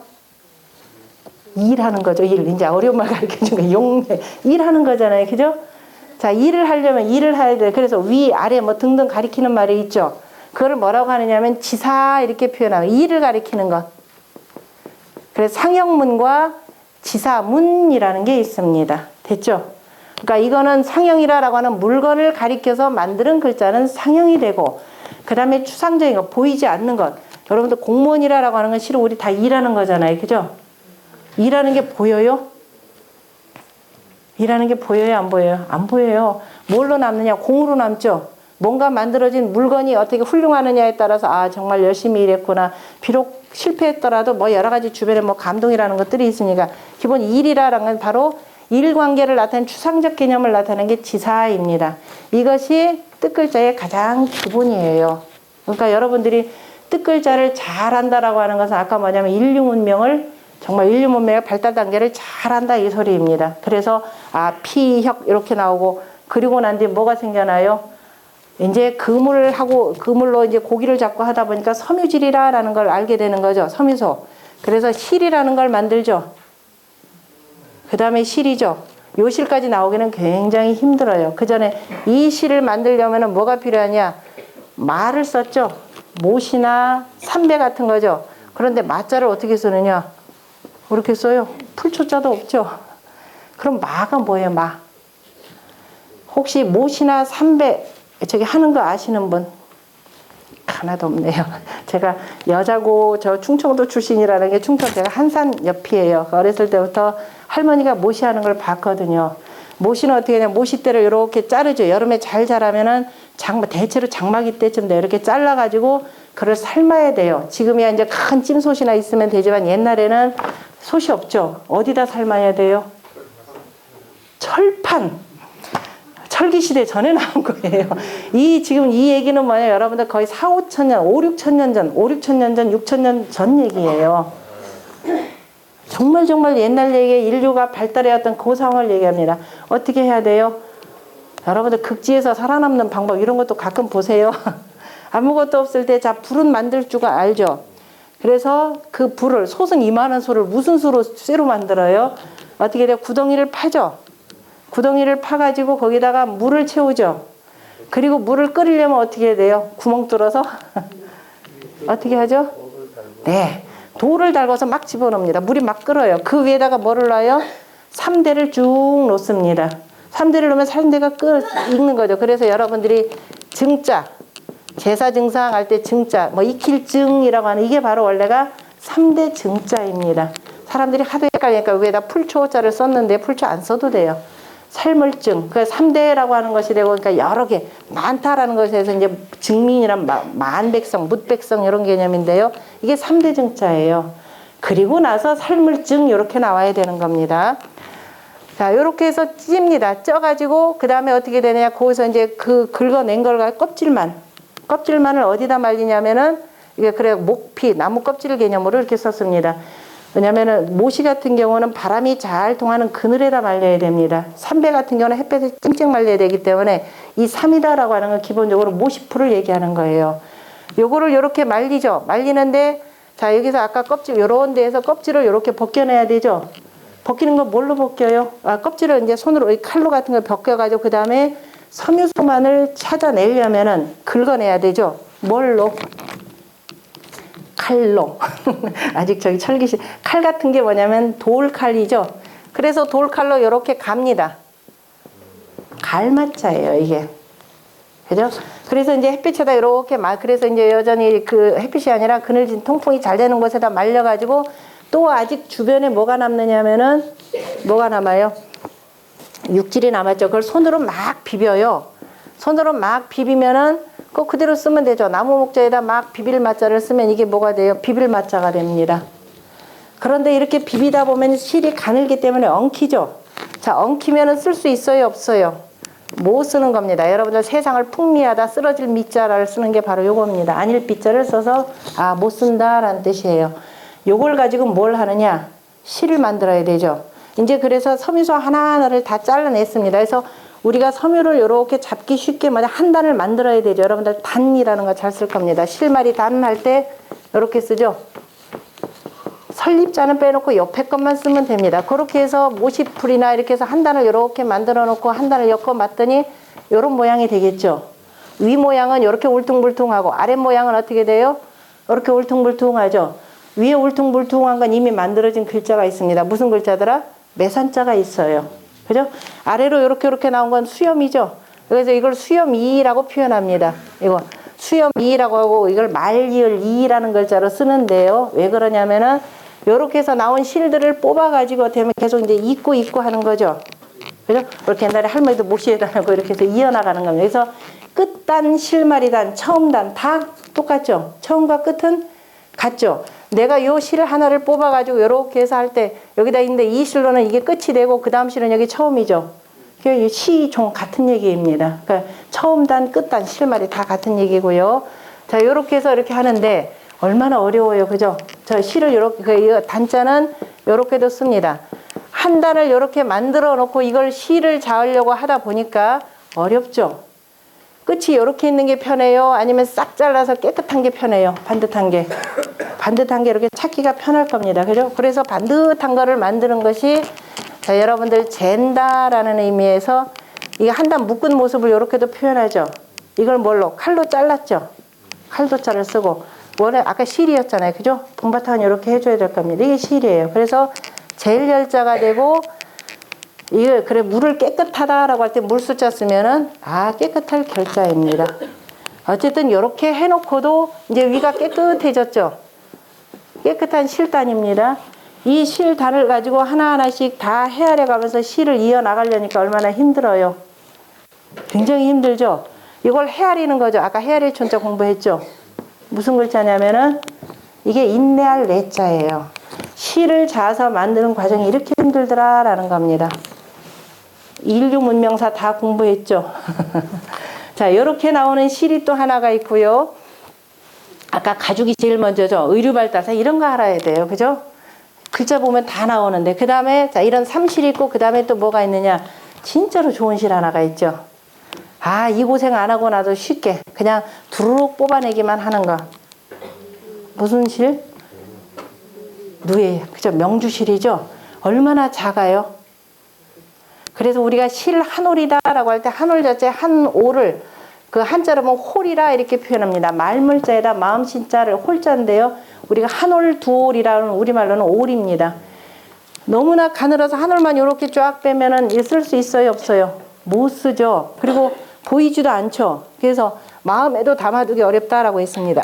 일하는 거죠. 일. 이제 어려운 말 가르쳐준 거 용례. 일하는 거잖아요. 그죠? 자, 일을 하려면 일을 해야 돼. 그래서 위, 아래 뭐 등등 가리키는 말이 있죠. 그걸 뭐라고 하느냐면 지사 이렇게 표현하고 일을 가리키는 것. 그래서 상형문과 지사문이라는 게 있습니다. 됐죠? 그러니까 이거는 상형이라고 하는 물건을 가리켜서 만드는 글자는 상형이 되고 그 다음에 추상적인 것, 보이지 않는 것. 여러분들 공무원이라고 하는 건 실은 우리 다 일하는 거잖아요. 그죠? 일하는 게 보여요? 일하는 게 보여요? 안 보여요? 안 보여요. 뭘로 남느냐? 공으로 남죠. 뭔가 만들어진 물건이 어떻게 훌륭하느냐에 따라서 아 정말 열심히 일했구나. 비록 실패했더라도 뭐 여러 가지 주변에 뭐 감동이라는 것들이 있으니까 기본 일이라는 건 바로 일관계를 나타내는 추상적 개념을 나타내는 게 지사입니다. 이것이 뜻글자의 가장 기본이에요. 그러니까 여러분들이 뜻글자를 잘한다라고 하는 것은 아까 뭐냐면 인류 문명을 정말 인류 문명의 발달 단계를 잘한다 이 소리입니다. 그래서 아 피혁 이렇게 나오고 그리고 난 뒤에 뭐가 생겨나요? 이제 그물로 이제 고기를 잡고 하다 보니까 섬유질이라는 걸 알게 되는 거죠. 섬유소. 그래서 실이라는 걸 만들죠. 그 다음에 실이죠. 요 실까지 나오기는 굉장히 힘들어요. 그 전에 이 실을 만들려면 뭐가 필요하냐? 마를 썼죠. 못이나 삼배 같은 거죠. 그런데 마자를 어떻게 쓰느냐? 이렇게 써요. 풀초자도 없죠. 그럼 마가 뭐예요? 마. 혹시 못이나 삼배 저기 하는 거 아시는 분? 하나도 없네요. 제가 여자고 저 충청도 출신이라는 게 충청 제가 한산 옆이에요. 어렸을 때부터 할머니가 모시 하는 걸 봤거든요. 모시는 어떻게 하냐? 모시대를 이렇게 자르죠. 여름에 잘 자라면은 대체로 장마기 때쯤 돼 이렇게 잘라가지고 그걸 삶아야 돼요. 지금이야 이제 큰 찜솥이나 있으면 되지만 옛날에는 솥이 없죠. 어디다 삶아야 돼요? 철판. 철기 시대 전에 나온 거예요. 지금 이 얘기는 뭐냐? 여러분들 거의 4, 5천 년, 5, 6천 년 전, 6천 년 전 얘기예요. 정말 옛날 얘기에 인류가 발달해왔던 그 상황을 얘기합니다. 어떻게 해야 돼요? 여러분들 극지에서 살아남는 방법 이런 것도 가끔 보세요. 아무것도 없을 때 자 불은 만들 줄 알죠. 그래서 그 불을 솥은 이만한 소를 무슨 수로 쇠로 만들어요? 어떻게 돼요? 구덩이를 파죠. 구덩이를 파가지고 거기다가 물을 채우죠. 그리고 물을 끓이려면 어떻게 해야 돼요? 구멍 뚫어서 어떻게 하죠? 네, 돌을 달궈서 막 집어넣습니다. 물이 막 끓어요. 그 위에다가 뭐를 놔요? 삼대를 쭉 놓습니다. 삼대를 놓으면 삼대가 익는 거죠. 그래서 여러분들이 증자, 제사 증상 할 때 증자, 뭐 익힐증이라고 하는 이게 바로 원래가 3대 증자입니다. 사람들이 하도 헷갈리니까 위에다 풀초자를 썼는데 풀초 안 써도 돼요. 삶을증, 그 3대라고 하는 것이 되고, 그러니까 여러 개, 많다라는 것에서 이제 증민이란 만백성, 묻백성 이런 개념인데요. 이게 3대 증자예요. 그리고 나서 삶을증 이렇게 나와야 되는 겁니다. 자, 이렇게 해서 찝니다. 쪄가지고, 그 다음에 어떻게 되느냐. 거기서 이제 그 긁어낸 걸 껍질만을 어디다 말리냐면은, 이게 그래, 목피, 나무 껍질 개념으로 이렇게 썼습니다. 왜냐면은 모시 같은 경우는 바람이 잘 통하는 그늘에다 말려야 됩니다. 삼배 같은 경우는 햇볕에 쨍쨍 말려야 되기 때문에 이 삼이다라고 하는 건 기본적으로 모시풀을 얘기하는 거예요. 요거를 요렇게 말리죠. 말리는데 자 여기서 아까 껍질 요런 데에서 껍질을 요렇게 벗겨내야 되죠. 벗기는 건 뭘로 벗겨요? 껍질을 이제 손으로 칼로 같은 걸 벗겨가지고 그 다음에 섬유소만을 찾아내려면은 긁어내야 되죠. 뭘로? 칼로. 아직 저기 철기시 칼 같은 게 뭐냐면 돌칼이죠. 그래서 돌칼로 이렇게 갑니다. 갈마차예요 이게. 그죠? 그래서 이제 햇빛에다 이렇게 그래서 이제 여전히 그 햇빛이 아니라 그늘진 통풍이 잘 되는 곳에다 말려가지고 또 아직 주변에 뭐가 남느냐면은 뭐가 남아요? 육질이 남았죠. 그걸 손으로 막 비벼요. 손으로 막 비비면은 그거 그대로 쓰면 되죠. 나무 목재에다 막 비빌 마자를 쓰면 이게 뭐가 돼요? 비빌 마자가 됩니다. 그런데 이렇게 비비다 보면 실이 가늘기 때문에 엉키죠. 자, 엉키면은 쓸 수 있어요? 없어요? 못 쓰는 겁니다. 여러분들 세상을 풍미하다 쓰러질 미자를 쓰는 게 바로 요겁니다. 안일 비자를 써서 못 쓴다라는 뜻이에요. 요걸 가지고 뭘 하느냐? 실을 만들어야 되죠. 이제 그래서 섬유소 하나하나를 다 잘라냈습니다. 그래서 우리가 섬유를 이렇게 잡기 쉽게 한 단을 만들어야 되죠. 여러분들 단이라는 거 잘 쓸 겁니다. 실마리 단 할 때 이렇게 쓰죠. 설립자는 빼놓고 옆에 것만 쓰면 됩니다. 그렇게 해서 모시풀이나 이렇게 해서 한 단을 이렇게 만들어 놓고 한 단을 엮어 맞더니 이런 모양이 되겠죠. 위 모양은 이렇게 울퉁불퉁하고 아래 모양은 어떻게 돼요? 이렇게 울퉁불퉁하죠. 위에 울퉁불퉁한 건 이미 만들어진 글자가 있습니다. 무슨 글자더라? 매산자가 있어요. 그죠? 아래로 이렇게 나온 건 수염이죠. 그래서 이걸 수염이라고 표현합니다. 이거 수염이라고 하고 이걸 말리을이라는 글자로 쓰는데요. 왜 그러냐면은 이렇게 해서 나온 실들을 뽑아가지고 되면 계속 이제 잊고 하는 거죠. 그죠? 그렇게 옛날에 할머니도 모시에다 놓고 이렇게 해서 이어나가는 겁니다. 그래서 끝단, 실마리단, 처음단 다 똑같죠. 처음과 끝은 같죠. 내가 요 실 하나를 뽑아가지고 이렇게 해서 할 때 여기다 있는데 이 실로는 이게 끝이 되고 그 다음 실은 여기 처음이죠. 그 시종 같은 얘기입니다. 그러니까 처음단, 끝단, 실마리 다 같은 얘기고요. 자, 요렇게 해서 이렇게 하는데 얼마나 어려워요. 그죠? 저 실을 요렇게, 단자는 요렇게도 씁니다. 한 단을 요렇게 만들어 놓고 이걸 실을 자으려고 하다 보니까 어렵죠. 끝이 요렇게 있는 게 편해요? 아니면 싹 잘라서 깨끗한 게 편해요? 반듯한 게? 반듯한 게 이렇게 찾기가 편할 겁니다. 그죠? 그래서 반듯한 거를 만드는 것이 자, 여러분들 잰다라는 의미에서 이게 한 단 묶은 모습을 이렇게도 표현하죠. 이걸 뭘로? 칼로 잘랐죠. 칼도자를 쓰고 원래 아까 실이었잖아요. 그죠? 봄바탕은 이렇게 해줘야 될 겁니다. 이게 실이에요. 그래서 젤 열자가 되고 이게 그래 물을 깨끗하다라고 할 때 물 숫자 쓰면은 아 깨끗할 결자입니다. 어쨌든 이렇게 해놓고도 이제 위가 깨끗해졌죠. 깨끗한 실단입니다. 이 실단을 가지고 하나하나씩 다 헤아려 가면서 실을 이어나가려니까 얼마나 힘들어요. 굉장히 힘들죠. 이걸 헤아리는 거죠. 아까 헤아릴 촌자 공부했죠. 무슨 글자냐면은 이게 인내할 내자예요. 실을 자서 만드는 과정이 이렇게 힘들더라라는 겁니다. 인류 문명사 다 공부했죠. 자, 이렇게 나오는 실이 또 하나가 있고요. 아까 가죽이 제일 먼저죠. 의류발달사 이런 거 알아야 돼요. 그죠? 글자 보면 다 나오는데 그 다음에 자 이런 삼실이 있고 그 다음에 또 뭐가 있느냐. 진짜로 좋은 실 하나가 있죠. 아, 이 고생 안 하고 나도 쉽게 그냥 두루룩 뽑아내기만 하는 거. 무슨 실? 누에, 그죠? 명주실이죠? 얼마나 작아요? 그래서 우리가 실 한 올이다라고 할 때 한 올 자체 한 올을 그 한자로 보면 홀이라 이렇게 표현합니다. 말물자에다 마음신자를 홀자인데요. 우리가 한 올, 두 올이라는 우리말로는 올입니다. 너무나 가늘어서 한 올만 이렇게 쫙 빼면은 쓸 수 있어요? 없어요? 못 쓰죠. 그리고 보이지도 않죠. 그래서 마음에도 담아두기 어렵다라고 했습니다.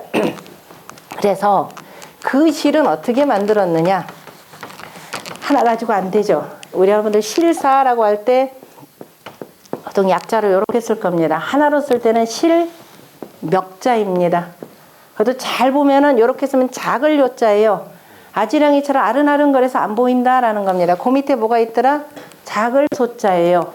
그래서 그 실은 어떻게 만들었느냐? 하나 가지고 안 되죠. 우리 여러분들 실사라고 할 때 보통 약자로 이렇게 쓸 겁니다. 하나로 쓸 때는 실멱자입니다. 그것도 잘 보면은 이렇게 쓰면 작을 요자예요. 아지랑이처럼 아른아른거려서 안 보인다라는 겁니다. 그 밑에 뭐가 있더라? 작을 소자예요.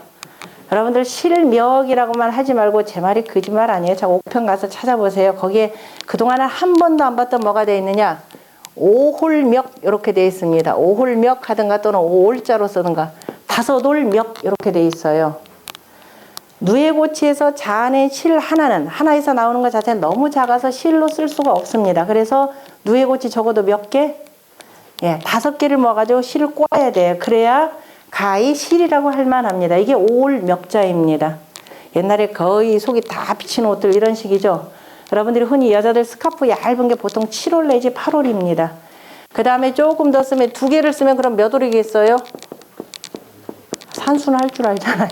여러분들 실멱이라고만 하지 말고 제 말이 거짓말 아니에요. 자, 5편 가서 찾아보세요. 거기에 그동안은 한 번도 안 봤던 뭐가 되어 있느냐? 오홀멱 이렇게 되어 있습니다. 오홀멱 하든가 또는 오올자로 쓰든가 다섯올멱 이렇게 되어 있어요. 누에고치에서 자안의 실 하나는 하나에서 나오는 것 자체는 너무 작아서 실로 쓸 수가 없습니다. 그래서 누에고치 적어도 몇 개? 예, 5개를 모아가지고 실을 꼬아야 돼요. 그래야 가히 실이라고 할 만합니다. 이게 오올멱자입니다. 옛날에 거의 속이 다 비친 옷들 이런 식이죠. 여러분들이 흔히 여자들 스카프 얇은 게 보통 7올 내지 8올입니다. 그 다음에 조금 더 쓰면 2개를 쓰면 그럼 몇 올이겠어요? 산수는 할 줄 알잖아요.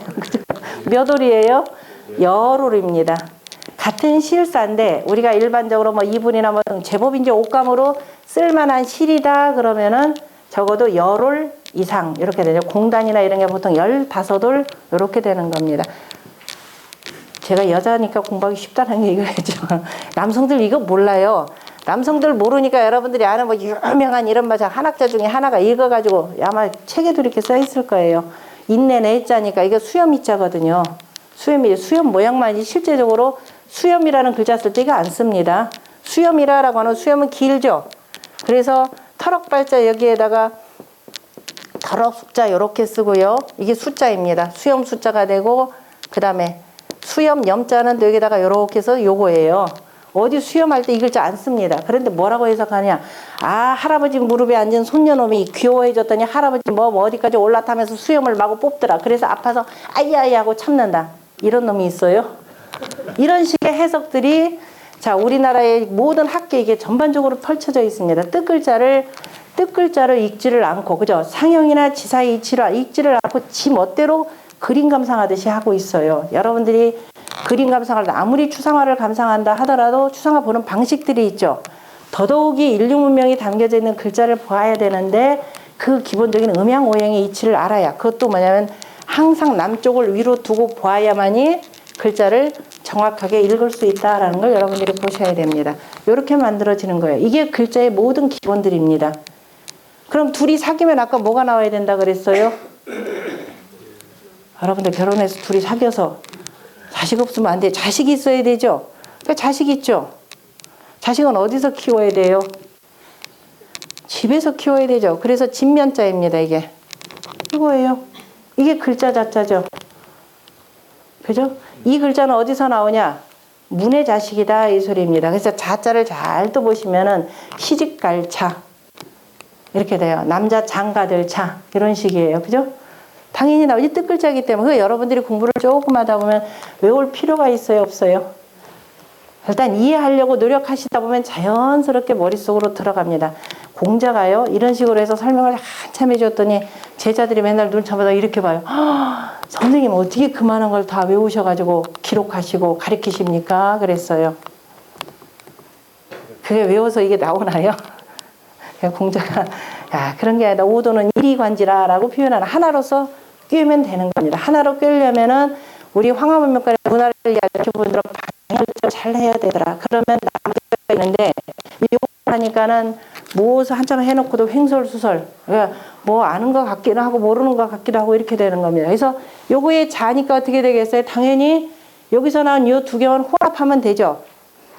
몇 올이에요? 열올입니다. 같은 실사인데 우리가 일반적으로 뭐 2분이나 뭐 제법 이제 옷감으로 쓸만한 실이다 그러면은 적어도 열올 이상 이렇게 되죠. 공단이나 이런 게 보통 15올 이렇게 되는 겁니다. 제가 여자니까 공부하기 쉽다는 얘기겠죠. 남성들 이거 몰라요. 남성들 모르니까 여러분들이 아는 뭐 유명한 이런 말자 한학자 중에 하나가 읽어가지고 아마 책에도 이렇게 써 있을 거예요. 인내 내자니까 이게 수염이자거든요. 수염 모양만이 실제적으로 수염이라는 글자 쓸 때 이거 안 씁니다. 수염이라고 하는 수염은 길죠. 그래서 터럭발자 여기에다가 터럭 숫자 이렇게 쓰고요. 이게 숫자입니다. 수염 숫자가 되고 그 다음에 수염 염자는 여기다가 이렇게 해서 요거예요. 어디 수염할 때 이 글자 안 씁니다. 그런데 뭐라고 해석하냐? 아, 할아버지 무릎에 앉은 손녀놈이 귀여워해졌더니 할아버지 뭐 어디까지 올라타면서 수염을 마구 뽑더라. 그래서 아파서 아이아이 하고 참는다. 이런 놈이 있어요. 이런 식의 해석들이 자 우리나라의 모든 학계에 이게 전반적으로 펼쳐져 있습니다. 뜻글자를 읽지를 않고 그죠? 상형이나 지사의 이치를 읽지를 않고 지 멋대로 그림 감상하듯이 하고 있어요. 여러분들이 그림 감상할 때 아무리 추상화를 감상한다 하더라도 추상화 보는 방식들이 있죠. 더더욱이 인류 문명이 담겨져 있는 글자를 보아야 되는데 그 기본적인 음양 오형의 이치를 알아야 그것도 뭐냐면 항상 남쪽을 위로 두고 보아야만이 글자를 정확하게 읽을 수 있다는 걸 여러분들이 보셔야 됩니다. 이렇게 만들어지는 거예요. 이게 글자의 모든 기본들입니다. 그럼 둘이 사귀면 아까 뭐가 나와야 된다 그랬어요? 여러분들 결혼해서 둘이 사귀어서 자식 없으면 안 돼. 자식이 있어야 되죠. 그러니까 자식 있죠. 자식은 어디서 키워야 돼요? 집에서 키워야 되죠. 그래서 집면자입니다. 이게 이거예요. 이게 글자 자자죠. 그죠? 이 글자는 어디서 나오냐? 문의 자식이다 이 소리입니다. 그래서 자자를 잘 또 보시면은 시집 핏갈차 이렇게 돼요. 남자 장가들 차 이런 식이에요. 그죠? 당연히 나오지 뜻글자이기 때문에 여러분들이 공부를 조금 하다 보면 외울 필요가 있어요? 없어요? 일단 이해하려고 노력하시다 보면 자연스럽게 머릿속으로 들어갑니다. 공자가요 이런 식으로 해서 설명을 한참 해줬더니 제자들이 맨날 눈 쳐보다 이렇게 봐요. 선생님 어떻게 그만한 걸 다 외우셔가지고 기록하시고 가르치십니까? 그랬어요. 그게 외워서 이게 나오나요? 공자가 야 그런 게 아니라 오도는 일이관지라 라고 표현하는 하나로서 꿰면 되는 겁니다. 하나로 꿰려면은 우리 황화문명권의 문화를 가르쳐보도록 방향을 잘 해야 되더라. 그러면 남들가 있는데 이거 하니까는 무엇을 한참 해놓고도 횡설수설 그러니까 뭐 아는 것 같기도 하고 모르는 것 같기도 하고 이렇게 되는 겁니다. 그래서 요거에 자니까 어떻게 되겠어요? 당연히 여기서 나온 이 두 개만 혼합하면 되죠.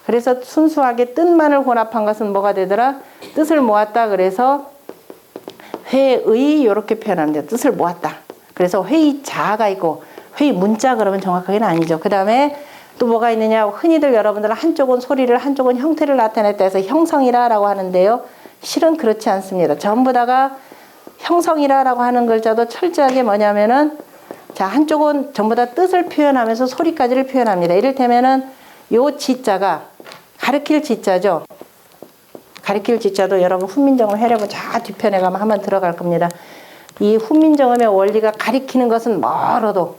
그래서 순수하게 뜻만을 혼합한 것은 뭐가 되더라? 뜻을 모았다. 그래서 회의 이렇게 표현합니다. 뜻을 모았다. 그래서 회의자가 있고 회의 문자 그러면 정확하게는 아니죠. 그 다음에 또 뭐가 있느냐? 흔히들 여러분들은 한쪽은 소리를 한쪽은 형태를 나타냈다 해서 형성이라고 하는데요. 실은 그렇지 않습니다. 전부 다가 형성이라고 하는 글자도 철저하게 뭐냐면은 자 한쪽은 전부 다 뜻을 표현하면서 소리까지를 표현합니다. 이를테면은 요 지자가 가르칠 지자죠. 가르칠 지자도 여러분 훈민정음 해려고 자 뒤편에 가면 한번 들어갈 겁니다. 이 훈민정음의 원리가 가리키는 것은 멀어도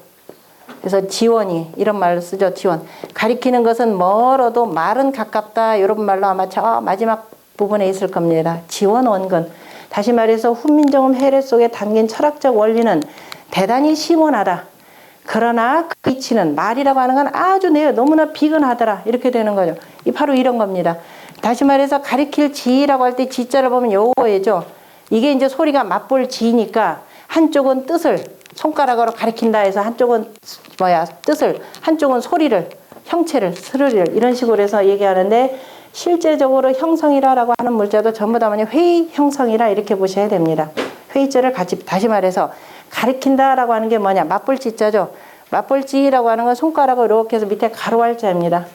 그래서 지원이 이런 말로 쓰죠. 지원. 가리키는 것은 멀어도 말은 가깝다. 이런 말로 아마 저 마지막 부분에 있을 겁니다. 지원 원근. 다시 말해서 훈민정음 해례 속에 담긴 철학적 원리는 대단히 심오하다. 그러나 그 이치는 말이라고 하는 건 아주 너무나 비근하더라. 이렇게 되는 거죠. 바로 이런 겁니다. 다시 말해서 가리킬 지라고 할 때 지자를 보면 요거예죠. 이게 이제 소리가 맞볼 지니까 한쪽은 뜻을 손가락으로 가리킨다 해서 한쪽은 뜻을 한쪽은 소리를 형체를 스르를 이런 식으로 해서 얘기하는데 실제적으로 형성이라고 하는 문자도 전부 다 회의 형성이라 이렇게 보셔야 됩니다. 회의자를 같이 다시 말해서 가리킨다라고 하는 게 뭐냐? 맞볼지자죠. 맞볼지라고 하는 건 손가락을 이렇게 해서 밑에 가로할자입니다.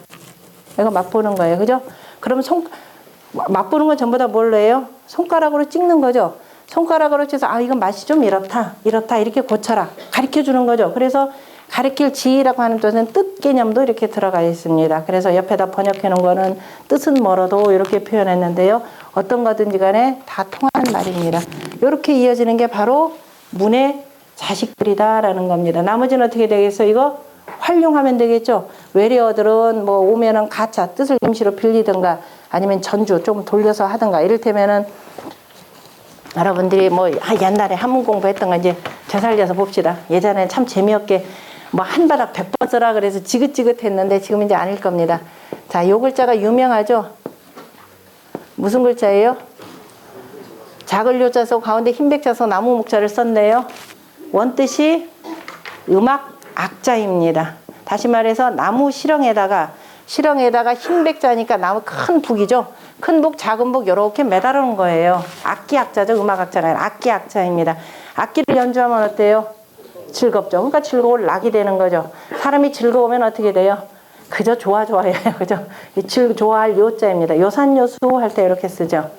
이거 맛보는 거예요. 그죠? 그럼 맛보는 건 전부 다 뭘로 해요? 손가락으로 찍는 거죠. 손가락으로 쳐서 아 이건 맛이 좀 이렇다 이렇게 고쳐라 가르쳐 주는 거죠. 그래서 가르칠 지라고 하는 뜻은 뜻 개념도 이렇게 들어가 있습니다. 그래서 옆에다 번역해 놓은 거는 뜻은 멀어도 이렇게 표현했는데요. 어떤 거든지 간에 다 통하는 말입니다. 이렇게 이어지는 게 바로 문의 자식들이다라는 겁니다. 나머지는 어떻게 되겠어요? 이거 활용하면 되겠죠. 외래어들은 뭐 오면은 가차 뜻을 임시로 빌리든가 아니면 전주 좀 돌려서 하든가 이를테면은 여러분들이 뭐 옛날에 한문 공부했던 거 이제 되살려서 봅시다. 예전에 참 재미없게 뭐 한 바닥 100번 써라 그래서 지긋지긋했는데 지금 이제 아닐 겁니다. 자, 요 글자가 유명하죠? 무슨 글자예요? 작을 요자 써 가운데 흰 백자 써 나무 목자를 썼네요. 원뜻이 음악 악자입니다. 다시 말해서 나무 실형에다가 흰 백자니까 나무 큰 북이죠. 큰 북, 작은 북 이렇게 매달아 놓은 거예요. 악기 악자죠. 음악 악자가 아니라 악기 악자입니다. 악기를 연주하면 어때요? 즐겁죠. 그러니까 즐거울 낙이 되는 거죠. 사람이 즐거우면 어떻게 돼요? 그저 좋아해요. 그죠? 좋아할 요자입니다. 요산요수 할 때 이렇게 쓰죠.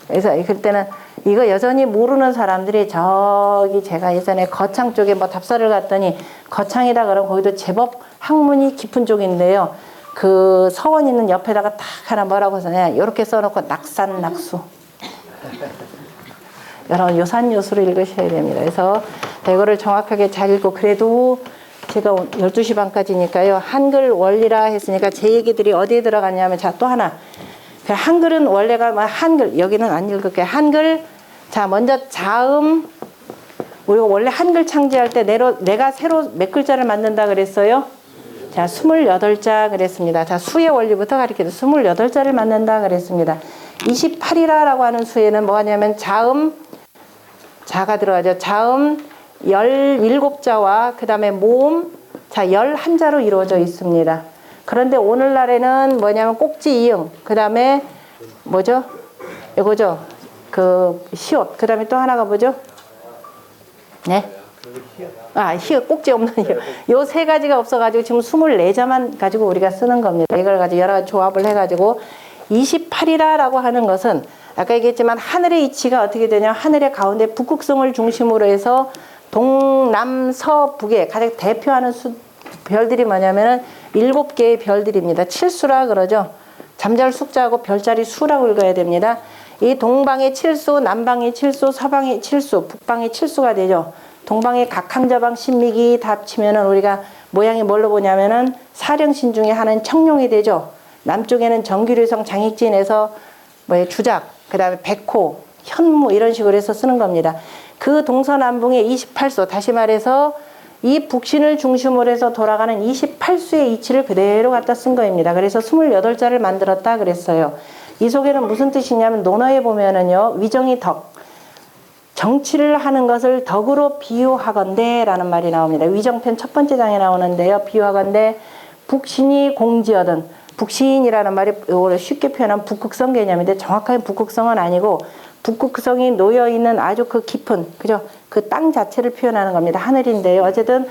그래서 그때는 이거 여전히 모르는 사람들이 저기 제가 예전에 거창 쪽에 뭐 답사를 갔더니 거창이다 그러면 거기도 제법 학문이 깊은 쪽인데요. 그 서원 있는 옆에다가 딱 하나 뭐라고 써냐 이렇게 써놓고 낙산낙수 여러분 요산요수를 읽으셔야 됩니다. 그래서 이거를 정확하게 잘 읽고 그래도 제가 12시 반까지니까요. 한글 원리라 했으니까 제 얘기들이 어디에 들어가냐면 자 또 하나 한글은 원래가 뭐 한글 여기는 안 읽을게요. 한글 자 먼저 자음 우리가 원래 한글 창제할 때 내가 새로 몇 글자를 만든다 그랬어요? 자 28자 그랬습니다. 자 수의 원리부터 가르쳐도 28자를 만든다 그랬습니다. 28이라고 하는 수에는 뭐가 냐면 자음 자가 들어가죠. 자음 17자와 그 다음에 모음 자 11자로 이루어져 있습니다. 그런데 오늘날에는 뭐냐면 꼭지 이응 그 다음에 뭐죠? 이거죠. 그 시옷 그 다음에 또 하나가 뭐죠? 네? 아 히읗 꼭지 없는 히읗 요 세 가지가 없어가지고 지금 24자만 가지고 우리가 쓰는 겁니다. 이걸 가지고 여러 가지 조합을 해가지고 28이라고 하는 것은 아까 얘기했지만 하늘의 이치가 어떻게 되냐, 하늘의 가운데 북극성을 중심으로 해서 동남서북에 가장 대표하는 별들이 뭐냐면은 7개의 별들입니다. 칠수라 그러죠. 잠잘 숙자하고 별자리 수라고 읽어야 됩니다. 이 동방의 칠수, 남방의 칠수, 서방의 칠수, 북방의 칠수가 되죠. 동방의 각항저방 신미기 다 합치면은 우리가 모양이 뭘로 보냐면은 사령신 중에 하나는 청룡이 되죠. 남쪽에는 정규류성 장익진에서 주작, 그 다음에 백호, 현무 이런 식으로 해서 쓰는 겁니다. 그 동서남북의 28소, 다시 말해서 이 북신을 중심으로 해서 돌아가는 28수의 이치를 그대로 갖다 쓴 거입니다. 그래서 28자를 만들었다 그랬어요. 이 속에는 무슨 뜻이냐면 논어에 보면은요, 위정이 덕, 정치를 하는 것을 덕으로 비유하건대 라는 말이 나옵니다. 위정편 첫 번째 장에 나오는데요. 비유하건대 북신이 공지하던, 북신이라는 말이 쉽게 표현한 북극성 개념인데 정확하게 북극성은 아니고 북극성이 놓여있는 아주 그 깊은, 그죠? 그 땅 자체를 표현하는 겁니다. 하늘인데요. 어쨌든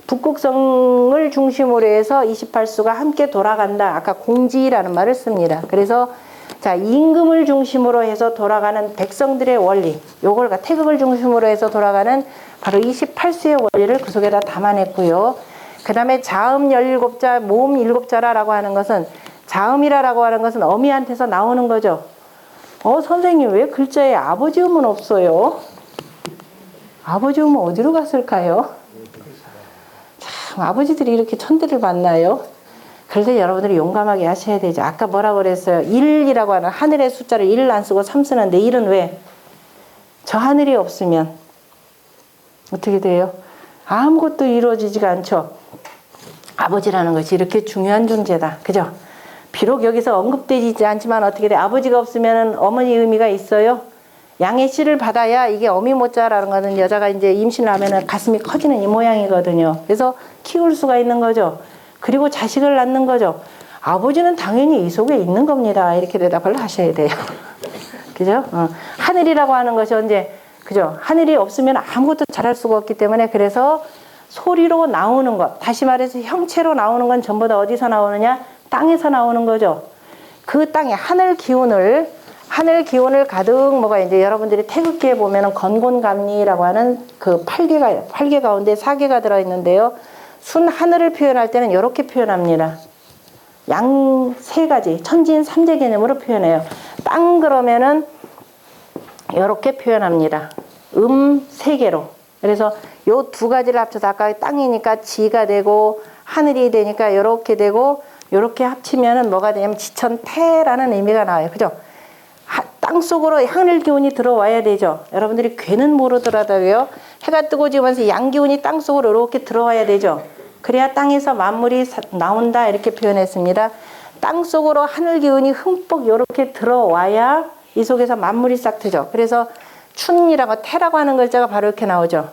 북극성을 중심으로 해서 28수가 함께 돌아간다. 아까 공지라는 말을 씁니다. 그래서 자, 임금을 중심으로 해서 돌아가는 백성들의 원리, 요걸 태극을 중심으로 해서 돌아가는 바로 28수의 원리를 그 속에다 담아냈고요. 그 다음에 자음 17자, 모음 7자라고 하는 것은, 자음이라고 하는 것은 어미한테서 나오는 거죠. 선생님 왜 글자에 아버지 음은 없어요? 아버지 음은 어디로 갔을까요? 참, 아버지들이 이렇게 천대를 만나요? 그래서 여러분들이 용감하게 하셔야 되죠. 아까 뭐라고 그랬어요? 1이라고 하는 하늘의 숫자를 1 안 쓰고 3 쓰는데 1은 왜? 저 하늘이 없으면 어떻게 돼요? 아무것도 이루어지지가 않죠. 아버지라는 것이 이렇게 중요한 존재다. 그죠? 비록 여기서 언급되지 않지만 어떻게 돼? 아버지가 없으면 어머니 의미가 있어요. 양의 씨를 받아야 이게 어미모자라는 거는 여자가 이제 임신을 하면 가슴이 커지는 이 모양이거든요. 그래서 키울 수가 있는 거죠. 그리고 자식을 낳는 거죠. 아버지는 당연히 이 속에 있는 겁니다. 이렇게 대답을 하셔야 돼요. 그죠? 하늘이라고 하는 것이 언제, 그죠? 하늘이 없으면 아무것도 잘할 수가 없기 때문에 그래서 소리로 나오는 것, 다시 말해서 형체로 나오는 건 전부 다 어디서 나오느냐? 땅에서 나오는 거죠. 그 땅에 하늘 기운을 가득 뭐가 이제 여러분들이 태극기에 보면은 건곤감리라고 하는 그 8개 가운데 4개가 들어있는데요. 순 하늘을 표현할 때는 이렇게 표현합니다. 양 세 가지, 천진 삼재 개념으로 표현해요. 땅 그러면은 이렇게 표현합니다. 세 개로. 그래서 요 두 가지를 합쳐서 아까 땅이니까 지가 되고 하늘이 되니까 이렇게 되고 이렇게 합치면은 뭐가 되냐면 지천태라는 의미가 나와요. 그죠? 땅 속으로 하늘 기운이 들어와야 되죠. 여러분들이 괴는 모르더라도요. 해가 뜨고 지면서 양 기운이 땅 속으로 이렇게 들어와야 되죠. 그래야 땅에서 만물이 나온다 이렇게 표현했습니다. 땅 속으로 하늘 기운이 흠뻑 이렇게 들어와야 이 속에서 만물이 싹 트죠. 그래서 춘이라고 태라고 하는 글자가 바로 이렇게 나오죠.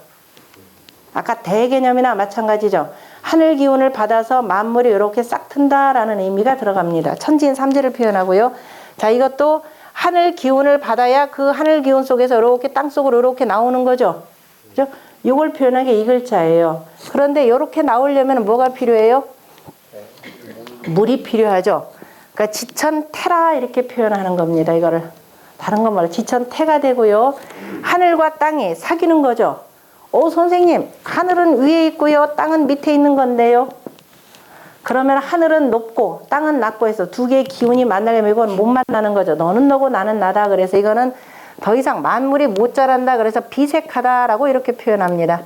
아까 대개념이나 마찬가지죠. 하늘 기운을 받아서 만물이 이렇게 싹 튼다라는 의미가 들어갑니다. 천진 삼재를 표현하고요. 자, 이것도 하늘 기운을 받아야 그 하늘 기운 속에서 이렇게 땅 속으로 이렇게 나오는 거죠. 그죠? 이걸 표현한 게 이 글자예요. 그런데 이렇게 나오려면 뭐가 필요해요? 물이 필요하죠. 그러니까 지천태라 이렇게 표현하는 겁니다. 이거를. 다른 건 뭐라 지천태가 되고요. 하늘과 땅이 사귀는 거죠. 선생님, 하늘은 위에 있고요. 땅은 밑에 있는 건데요. 그러면 하늘은 높고 땅은 낮고 해서 두 개의 기운이 만나려면 이건 못 만나는 거죠. 너는 너고 나는 나다. 그래서 이거는 더 이상 만물이 못 자란다. 그래서 비색하다라고 이렇게 표현합니다.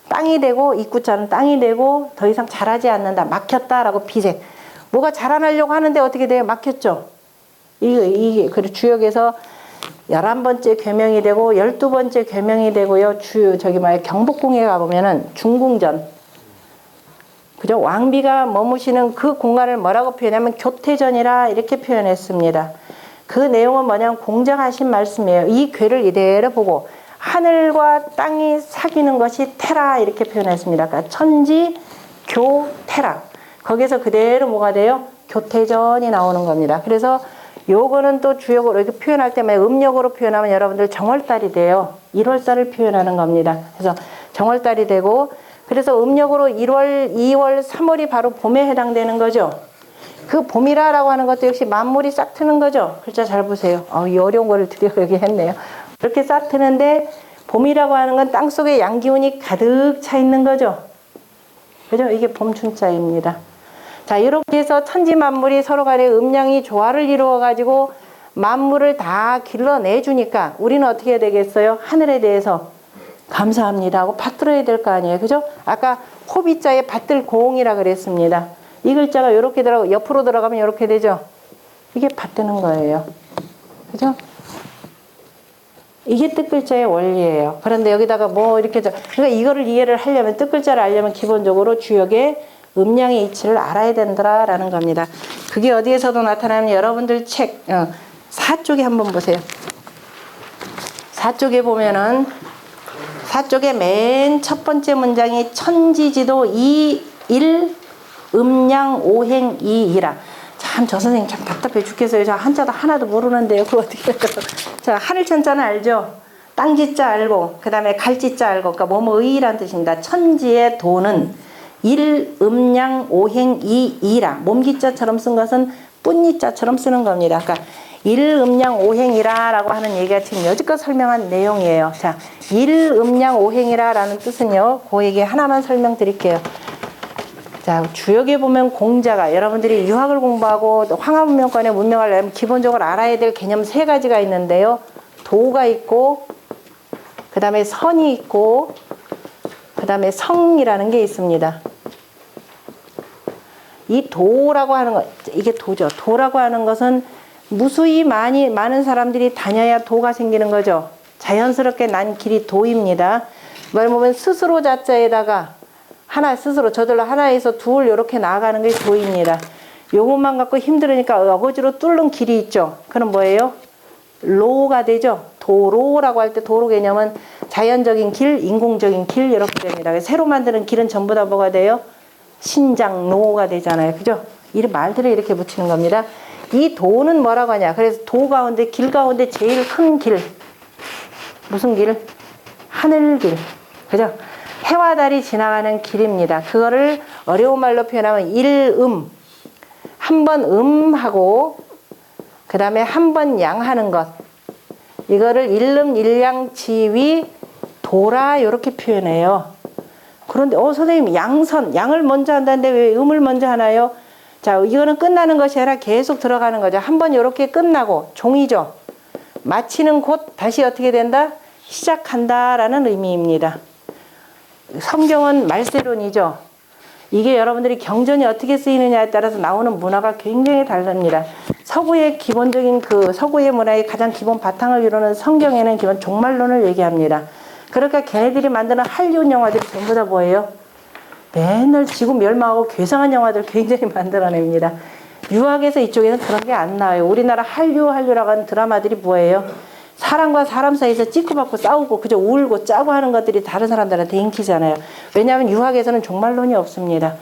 땅이 되고 입구자는 땅이 되고 더 이상 자라지 않는다. 막혔다라고 비색. 뭐가 자라나려고 하는데 어떻게 돼요? 막혔죠. 이게 그 주역에서 11번째 괴명이 되고 12번째 괴명이 되고요. 경복궁에 가보면은 중궁전. 그죠? 왕비가 머무시는 그 공간을 뭐라고 표현하면 교태전이라 이렇게 표현했습니다. 그 내용은 뭐냐면 공정하신 말씀이에요. 이 괴를 이대로 보고 하늘과 땅이 사귀는 것이 태라 이렇게 표현했습니다. 그러니까 천지 교태라. 거기서 그대로 뭐가 돼요? 교태전이 나오는 겁니다. 그래서 요거는 또 주역으로 이렇게 표현할 때만 음력으로 표현하면 여러분들 정월달이 돼요. 1월달을 표현하는 겁니다. 그래서 정월달이 되고 그래서 음력으로 1월, 2월, 3월이 바로 봄에 해당되는 거죠. 그 봄이라라고 하는 것도 역시 만물이 싹 트는 거죠. 글자 잘 보세요. 이 어려운 거를 드디어 여기 했네요. 이렇게 싹 트는데 봄이라고 하는 건 땅속에 양기운이 가득 차 있는 거죠. 그죠? 이게 봄춘자입니다. 자, 이렇게 해서 천지 만물이 서로 간에 음양이 조화를 이루어 가지고 만물을 다 길러내 주니까 우리는 어떻게 해야 되겠어요? 하늘에 대해서 감사합니다 하고 받들어야 될 거 아니에요. 그죠? 아까 호비자에 받들 고홍이라 그랬습니다. 이 글자가 이렇게 옆으로 들어가면 이렇게 되죠. 이게 받드는 거예요. 그죠? 이게 뜻글자의 원리예요. 그런데 여기다가 뭐 이렇게 그러니까 이거를 이해를 하려면 뜻글자를 알려면 기본적으로 주역의 음양의 이치를 알아야 된다라는 겁니다. 그게 어디에서도 나타나면 여러분들 책 4쪽에 한번 보세요. 4쪽에 보면은 4쪽의 맨 첫 번째 문장이 천지지도 이일 음양 오행 이이라. 참 저 선생님 참 답답해 죽겠어요. 저 한자도 하나도 모르는데요. 그거 어떻게 해요? 자, 하늘 천자는 알죠? 땅지자 알고 그 다음에 갈지자 알고 그러니까 뭐뭐의란 뜻입니다. 천지의 도는 일 음양 오행 이이라. 몸기자처럼 쓴 것은 뿐니자처럼 쓰는 겁니다. 그러니까 일 음양 오행이라 라고 하는 얘기가 지금 여지껏 설명한 내용이에요. 자, 일 음양 오행이라 라는 뜻은요, 그 얘기 하나만 설명드릴게요. 자, 주역에 보면 공자가 여러분들이 유학을 공부하고 황하문명권의 문명을 내면 기본적으로 알아야 될 개념 3가지가 있는데요. 도가 있고 그 다음에 선이 있고 그 다음에 성이라는 게 있습니다. 이 도라고 하는 것, 이게 도죠. 도라고 하는 것은 무수히 많은 사람들이 다녀야 도가 생기는 거죠. 자연스럽게 난 길이 도입니다. 말 보면 스스로 자자에다가 하나 스스로 저절로 하나에서 둘 이렇게 나아가는 게 도입니다. 요것만 갖고 힘들으니까 어거지로 뚫는 길이 있죠. 그럼 뭐예요? 로가 되죠. 도로라고 할 때 도로 개념은 자연적인 길, 인공적인 길 이렇게 됩니다. 새로 만드는 길은 전부 다 뭐가 돼요? 신장로가 되잖아요. 그죠? 이런 말들을 이렇게 붙이는 겁니다. 이 도는 뭐라고 하냐? 그래서 도 가운데 길 가운데 제일 큰 길. 무슨 길? 하늘길. 그죠? 해와 달이 지나가는 길입니다. 그거를 어려운 말로 표현하면 일음. 한 번 하고 그 다음에 한 번 양하는 것. 이거를 일름 일양 지위 도라 이렇게 표현해요. 그런데 선생님 양을 먼저 한다는데 왜 음을 먼저 하나요? 자, 이거는 끝나는 것이 아니라 계속 들어가는 거죠. 한 번 이렇게 끝나고 종이죠. 마치는 곳 다시 어떻게 된다? 시작한다라는 의미입니다. 성경은 말세론이죠. 이게 여러분들이 경전이 어떻게 쓰이느냐에 따라서 나오는 문화가 굉장히 다릅니다. 서구의 기본적인 서구의 문화의 가장 기본 바탕을 이루는 성경에는 기본 종말론을 얘기합니다. 그러니까 걔네들이 만드는 할리우드 영화들이 전부 다 뭐예요? 맨날 지구 멸망하고 괴상한 영화들 굉장히 만들어냅니다. 유학에서 이쪽에는 그런 게 안 나와요. 우리나라 한류라고 하는 드라마들이 뭐예요? 사람과 사람 사이에서 찌고받고 싸우고 그저 울고 짜고 하는 것들이 다른 사람들한테 인기잖아요. 왜냐하면 유학에서는 종말론이 없습니다.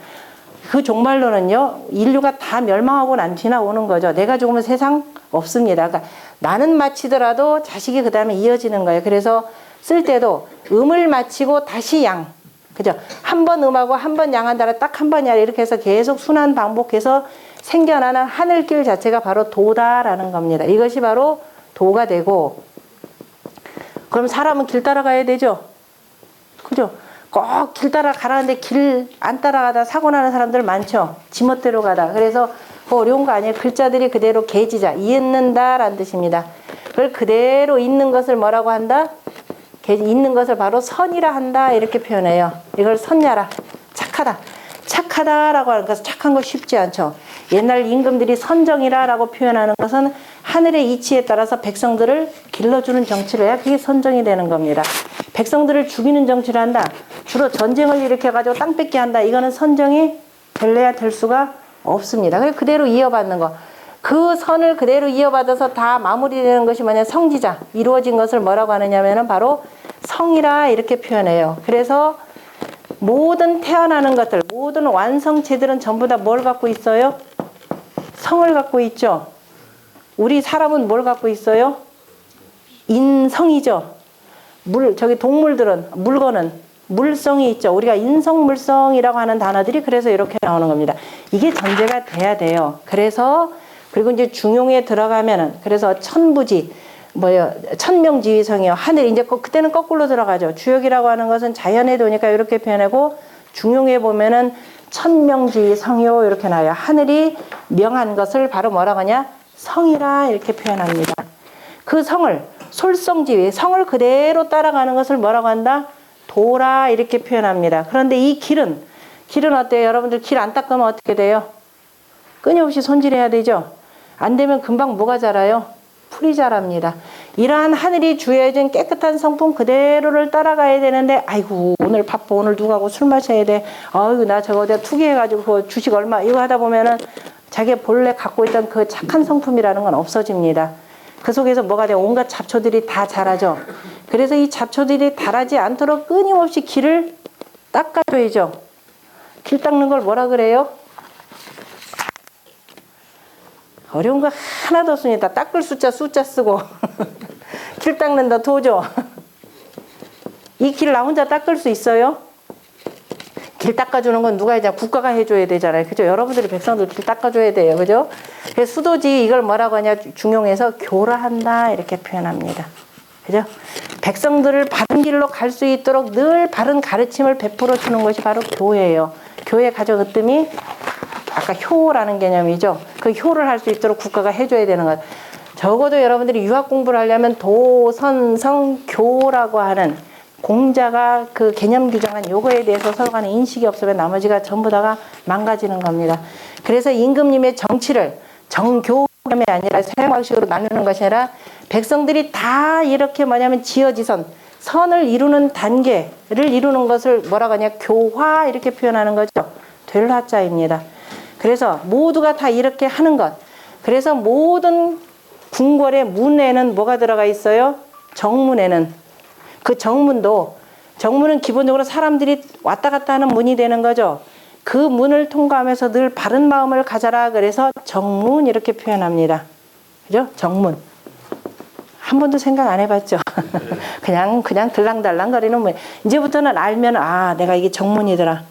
그 종말론은요, 인류가 다 멸망하고 난 뒤 나오는 거죠. 내가 죽으면 세상 없습니다. 그러니까 나는 마치더라도 자식이 그 다음에 이어지는 거예요. 그래서 쓸 때도 음을 마치고 다시 양. 그죠? 한 번 음하고 한 번 양한다라 딱 한 번이야. 이렇게 해서 계속 순환 반복해서 생겨나는 하늘길 자체가 바로 도다라는 겁니다. 이것이 바로 도가 되고, 그럼 사람은 길 따라가야 되죠? 그죠? 꼭 길 따라 가라는데 길 안 따라가다 사고 나는 사람들 많죠? 지멋대로 가다. 그래서 어려운 거 아니에요. 글자들이 그대로 개지자, 있는다라는 뜻입니다. 그걸 그대로 있는 것을 뭐라고 한다? 있는 것을 바로 선이라 한다 이렇게 표현해요. 이걸 선야라, 착하다. 착하다라고 하는 것은 착한 거 쉽지 않죠. 옛날 임금들이 선정이라라고 표현하는 것은 하늘의 이치에 따라서 백성들을 길러주는 정치를 해야 그게 선정이 되는 겁니다. 백성들을 죽이는 정치를 한다. 주로 전쟁을 일으켜가지고 땅 뺏게 한다. 이거는 선정이 될래야 될 수가 없습니다. 그래서 그대로 이어받는 거. 그 선을 그대로 이어받아서 다 마무리되는 것이 뭐냐? 성지자. 이루어진 것을 뭐라고 하느냐면은 바로 성이라 이렇게 표현해요. 그래서 모든 태어나는 것들, 모든 완성체들은 전부 다 뭘 갖고 있어요? 성을 갖고 있죠. 우리 사람은 뭘 갖고 있어요? 인성이죠. 동물들은, 물건은 물성이 있죠. 우리가 인성물성이라고 하는 단어들이 그래서 이렇게 나오는 겁니다. 이게 전제가 돼야 돼요. 그래서 그리고 이제 중용에 들어가면은 그래서 천부지 천명지위성이요. 하늘 이제 그때는 거꾸로 들어가죠. 주역이라고 하는 것은 자연의 도니까 이렇게 표현하고 중용에 보면은 천명지위성이요 이렇게 나와요. 하늘이 명한 것을 바로 뭐라고 하냐? 성이라 이렇게 표현합니다. 그 성을 솔성지위 성을 그대로 따라가는 것을 뭐라고 한다? 도라 이렇게 표현합니다. 그런데 이 길은 어때요? 여러분들 길 안 닦으면 어떻게 돼요? 끊임없이 손질해야 되죠. 안 되면 금방 뭐가 자라요? 풀이 자랍니다. 이러한 하늘이 주어진 깨끗한 성품 그대로를 따라가야 되는데 아이고 오늘 바빠 오늘 누가하고 술 마셔야 돼. 아이고 나 저거 내가 투기해가지고 그 주식 얼마 이거 하다 보면은 자기 본래 갖고 있던 그 착한 성품이라는 건 없어집니다. 그 속에서 뭐가 돼요? 온갖 잡초들이 다 자라죠. 그래서 이 잡초들이 자라지 않도록 끊임없이 길을 닦아줘야죠. 길 닦는 걸 뭐라 그래요? 어려운 거 하나도 없습니다. 닦을 숫자 쓰고 길 닦는다 도죠. 이 길 나 혼자 닦을 수 있어요? 길 닦아주는 건 누가 이제 국가가 해줘야 되잖아요. 그죠? 여러분들이 백성들 길 닦아줘야 돼요. 그죠? 그래서 수도지 이걸 뭐라고 하냐? 중용해서 교라한다 이렇게 표현합니다. 그죠? 백성들을 바른 길로 갈 수 있도록 늘 바른 가르침을 베풀어 주는 것이 바로 교회예요. 교회 가족 으뜸이 아까 효라는 개념이죠. 그 효를 할 수 있도록 국가가 해줘야 되는 것. 적어도 여러분들이 유학 공부를 하려면 도선성교라고 하는 공자가 그 개념 규정한 요거에 대해서 서로 간에 인식이 없으면 나머지가 전부 다가 망가지는 겁니다. 그래서 임금님의 정치를 정교감이 아니라 사형방식으로 나누는 것이 아니라 백성들이 다 이렇게 뭐냐면 지어지선 선을 이루는 단계를 이루는 것을 뭐라고 하냐 교화 이렇게 표현하는 거죠. 될 화자입니다. 그래서 모두가 다 이렇게 하는 것. 그래서 모든 궁궐의 문에는 뭐가 들어가 있어요? 정문에는. 그 정문은 기본적으로 사람들이 왔다 갔다 하는 문이 되는 거죠. 그 문을 통과하면서 늘 바른 마음을 가져라. 그래서 정문 이렇게 표현합니다. 그죠? 정문. 한 번도 생각 안 해봤죠? 그냥 들랑달랑 거리는 문. 이제부터는 알면 아 내가 이게 정문이더라.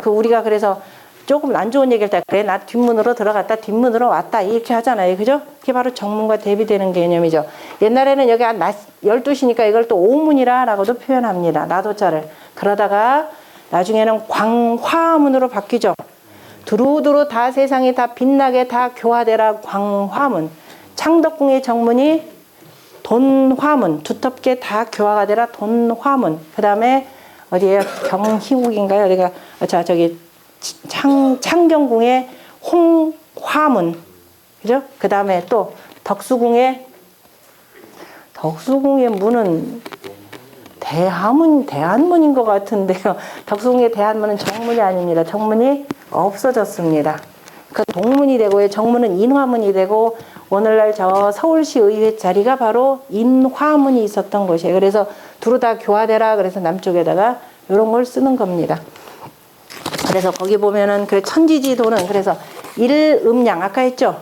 우리가 그래서 조금 안 좋은 얘기를 때 그래 나 뒷문으로 들어갔다 뒷문으로 왔다 이렇게 하잖아요. 그죠? 그게 바로 정문과 대비되는 개념이죠. 옛날에는 여기 한 12시니까 이걸 또 오문이라 라고도 표현합니다. 나도자를. 그러다가 나중에는 광화문으로 바뀌죠. 두루두루 다 세상이 다 빛나게 다 교화되라 광화문. 창덕궁의 정문이 돈화문. 두텁게 다 교화가 되라 돈화문. 그 다음에 어디에요? 경희국인가요? 어디가 저기 창경궁의 홍화문, 그죠? 그 다음에 또 덕수궁의 문은 대한문인 것 같은데요. 덕수궁의 대한문은 정문이 아닙니다. 정문이 없어졌습니다. 그 동문이 되고요. 정문은 인화문이 되고 오늘날 저 서울시 의회 자리가 바로 인화문이 있었던 곳이에요. 그래서 두루 다 교화되라. 그래서 남쪽에다가 이런 걸 쓰는 겁니다. 그래서 거기 보면은 그 천지지도는 그래서 일음양 아까 했죠.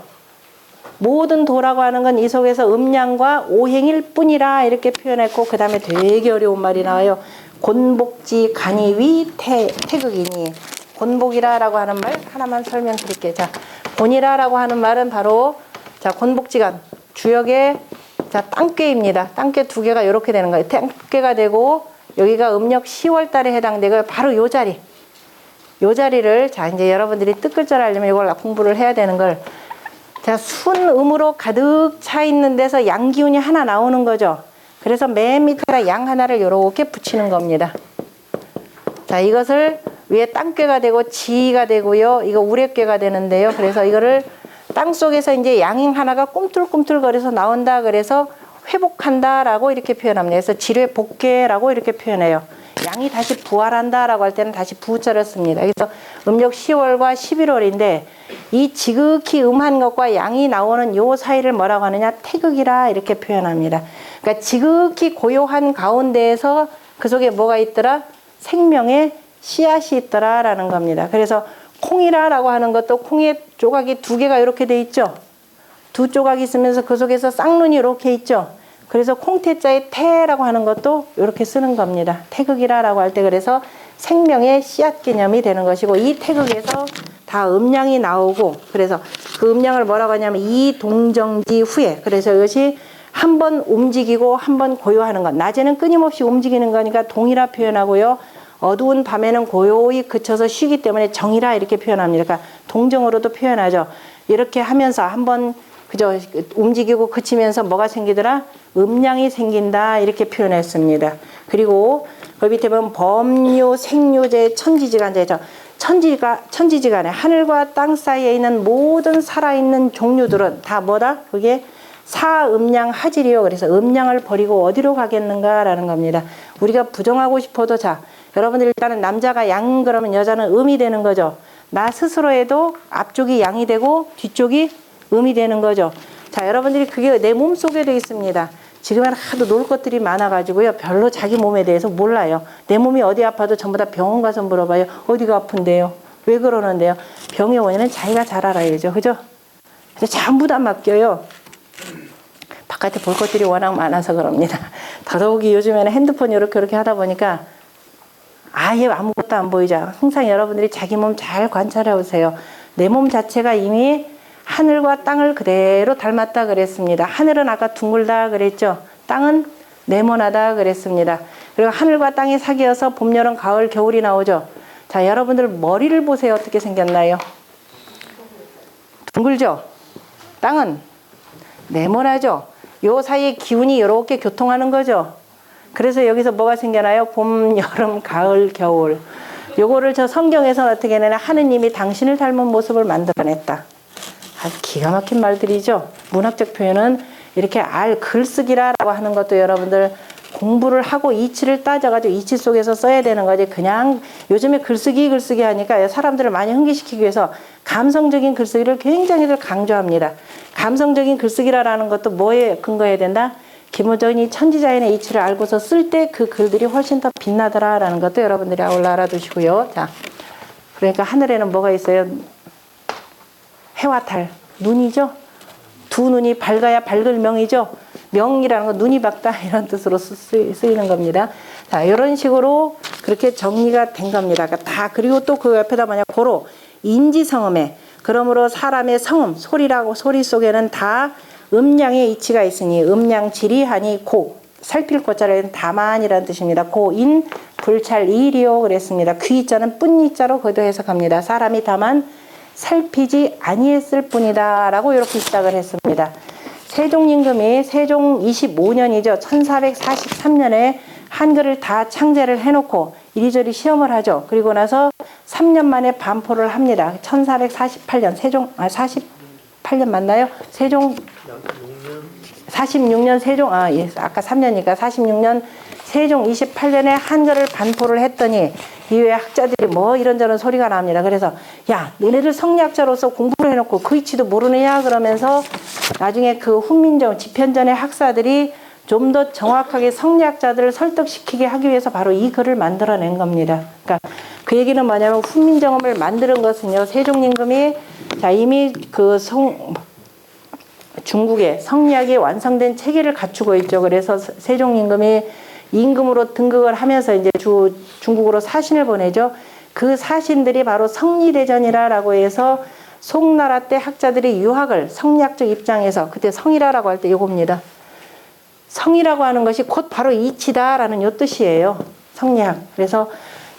모든 도라고 하는 건 이 속에서 음양과 오행일 뿐이라 이렇게 표현했고 그 다음에 되게 어려운 말이 나와요. 곤복지 간이위 태극이니 곤복이라라고 하는 말 하나만 설명드릴게요. 자, 곤이라라고 하는 말은 바로 자 곤복지간 주역의 자 땅꾀입니다. 땅꾀 두 개가 이렇게 되는 거예요. 땅꾀가 되고 여기가 음력 10월달에 해당되고 바로 요 자리. 요 자리를 자 이제 여러분들이 뜻글자를 알려면 이걸 공부를 해야 되는 걸 자 순음으로 가득 차 있는 데서 양 기운이 하나 나오는 거죠. 그래서 맨 밑에다 양 하나를 이렇게 붙이는 겁니다. 자 이것을 위에 땅꾀가 되고 지가 되고요. 이거 우레꾀가 되는데요. 그래서 이거를 땅 속에서 이제 양인 하나가 꿈틀꿈틀거려서 나온다. 그래서 회복한다라고 이렇게 표현합니다. 그래서 지뢰복괴라고 이렇게 표현해요. 양이 다시 부활한다라고 할 때는 다시 부자를 씁니다. 그래서 음력 10월과 11월인데 이 지극히 음한 것과 양이 나오는 요 사이를 뭐라고 하느냐 태극이라 이렇게 표현합니다. 그러니까 지극히 고요한 가운데에서 그 속에 뭐가 있더라? 생명의 씨앗이 있더라라는 겁니다. 그래서 콩이라라고 하는 것도 콩의 조각이 두 개가 이렇게 돼 있죠. 두 조각이 있으면서 그 속에서 쌍눈이 이렇게 있죠. 그래서 콩태자의 태라고 하는 것도 이렇게 쓰는 겁니다. 태극이라고 할 때 그래서 생명의 씨앗 개념이 되는 것이고 이 태극에서 다 음양이 나오고 그래서 그 음양을 뭐라고 하냐면 이동정지 후에 그래서 이것이 한 번 움직이고 한 번 고요하는 것. 낮에는 끊임없이 움직이는 거니까 동이라 표현하고요. 어두운 밤에는 고요히 그쳐서 쉬기 때문에 정이라 이렇게 표현합니다. 그러니까 동정으로도 표현하죠. 이렇게 하면서 한번 그저 움직이고 그치면서 뭐가 생기더라? 음양이 생긴다 이렇게 표현했습니다. 그리고 그 밑에 보면 범유 생유제 천지지간제죠. 천지지간에 하늘과 땅 사이에 있는 모든 살아있는 종류들은 다 뭐다? 그게 사음양 하질이요. 그래서 음양을 버리고 어디로 가겠는가라는 겁니다. 우리가 부정하고 싶어도 자 여러분들 일단은 남자가 양 그러면 여자는 음이 되는 거죠. 나 스스로에도 앞쪽이 양이 되고 뒤쪽이 음이 되는 거죠. 자 여러분들이 그게 내 몸속에도 있습니다. 지금은 하도 놀 것들이 많아가지고요. 별로 자기 몸에 대해서 몰라요. 내 몸이 어디 아파도 전부 다 병원 가서 물어봐요. 어디가 아픈데요? 왜 그러는데요? 병의 원인은 자기가 잘 알아야죠. 그죠? 근데 전부 다 맡겨요. 바깥에 볼 것들이 워낙 많아서 그럽니다. 더더욱이 요즘에는 핸드폰 이렇게 하다 보니까 아예 아무것도 안 보이죠. 항상 여러분들이 자기 몸 잘 관찰해 보세요. 내 몸 자체가 이미 하늘과 땅을 그대로 닮았다 그랬습니다. 하늘은 아까 둥글다 그랬죠. 땅은 네모나다 그랬습니다. 그리고 하늘과 땅이 사귀어서 봄, 여름, 가을, 겨울이 나오죠. 자, 여러분들 머리를 보세요. 어떻게 생겼나요? 둥글죠? 땅은 네모나죠? 요 사이에 기운이 이렇게 교통하는 거죠. 그래서 여기서 뭐가 생겨나요? 봄, 여름, 가을, 겨울. 요거를 저 성경에서는 어떻게 내나 하느님이 당신을 닮은 모습을 만들어냈다. 아주 기가 막힌 말들이죠. 문학적 표현은 이렇게 글쓰기라고 하는 것도 여러분들 공부를 하고 이치를 따져가지고 이치 속에서 써야 되는 거지. 그냥 요즘에 글쓰기 하니까 사람들을 많이 흥기시키기 위해서 감성적인 글쓰기를 굉장히들 강조합니다. 감성적인 글쓰기라는 것도 뭐에 근거해야 된다? 기본적인 이 천지자연의 이치를 알고서 쓸 때 그 글들이 훨씬 더 빛나더라라는 것도 여러분들이 알아두시고요. 자, 그러니까 하늘에는 뭐가 있어요? 해와 달, 눈이죠. 두 눈이 밝아야 밝을 명이죠. 명이라는 건 눈이 밝다 이런 뜻으로 쓰이는 겁니다. 자, 이런 식으로 그렇게 정리가 된 겁니다. 그러니까 다 그리고 또 그 옆에다 뭐냐 고로 인지성음에 그러므로 사람의 성음 소리 속에는 다 음량의 이치가 있으니 음량지리하니 고 살필 고자는 다만이라는 뜻입니다. 고인 불찰 일이요 그랬습니다. 귀자는 뿐이자로 거도 해석합니다. 사람이 다만 살피지 아니했을 뿐이다 라고 이렇게 시작을 했습니다. 세종임금이 세종 25년이죠. 1443년에 한글을 다 창제를 해놓고 이리저리 시험을 하죠. 그리고 나서 3년 만에 반포를 합니다. 1448년 세종 48년 맞나요? 세종 46년 세종 예, 아까 3년이니까 46년 세종 28년에 한글을 반포를 했더니 이외에 학자들이 뭐 이런저런 소리가 납니다. 그래서 야 너네들 성리학자로서 공부를 해놓고 그 이치도 모르느냐 그러면서 나중에 그 훈민정 집현전의 학사들이 좀 더 정확하게 성리학자들을 설득시키게 하기 위해서 바로 이 글을 만들어낸 겁니다. 그러니까 그 얘기는 뭐냐면 훈민정음을 만드는 것은요 세종임금이 자 이미 그 중국에 성리학이 완성된 체계를 갖추고 있죠. 그래서 세종임금이 임금으로 등극을 하면서 이제 중국으로 사신을 보내죠. 그 사신들이 바로 성리대전이라고 해서 송나라 때 학자들이 유학을 성리학적 입장에서 그때 성이라고 할 때 요겁니다. 성이라고 하는 것이 곧 바로 이치다라는 요 뜻이에요. 성리학. 그래서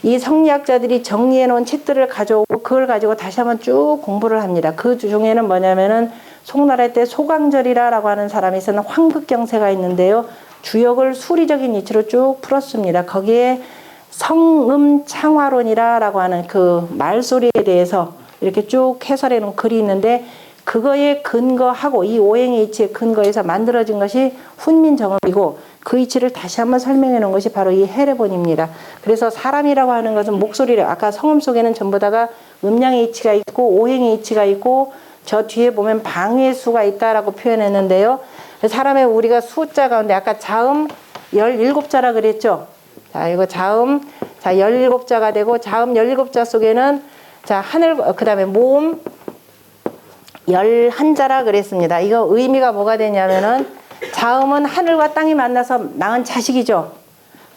이 성리학자들이 정리해 놓은 책들을 가져오고 그걸 가지고 다시 한번 쭉 공부를 합니다. 그 중에는 뭐냐면은 송나라 때 소강절이라고 하는 사람이 있었는 황극경세가 있는데요. 주역을 수리적인 이치로 쭉 풀었습니다. 거기에 성음창화론이라고 하는 그 말소리에 대해서 이렇게 쭉 해설해 놓은 글이 있는데 그거에 근거하고 이 오행의 이치에 근거해서 만들어진 것이 훈민정음이고 그 이치를 다시 한번 설명해 놓은 것이 바로 이 해례본입니다. 그래서 사람이라고 하는 것은 목소리를 아까 성음 속에는 전부 다가 음량의 이치가 있고 오행의 이치가 있고 저 뒤에 보면 방위의 수가 있다라고 표현했는데요. 사람의 우리가 숫자 가운데 아까 자음 17자라 그랬죠. 자, 이거 자음 17자가 되고 자음 17자 속에는 자, 하늘 그다음에 모음 11자라 그랬습니다. 이거 의미가 뭐가 되냐면은 자음은 하늘과 땅이 만나서 낳은 자식이죠.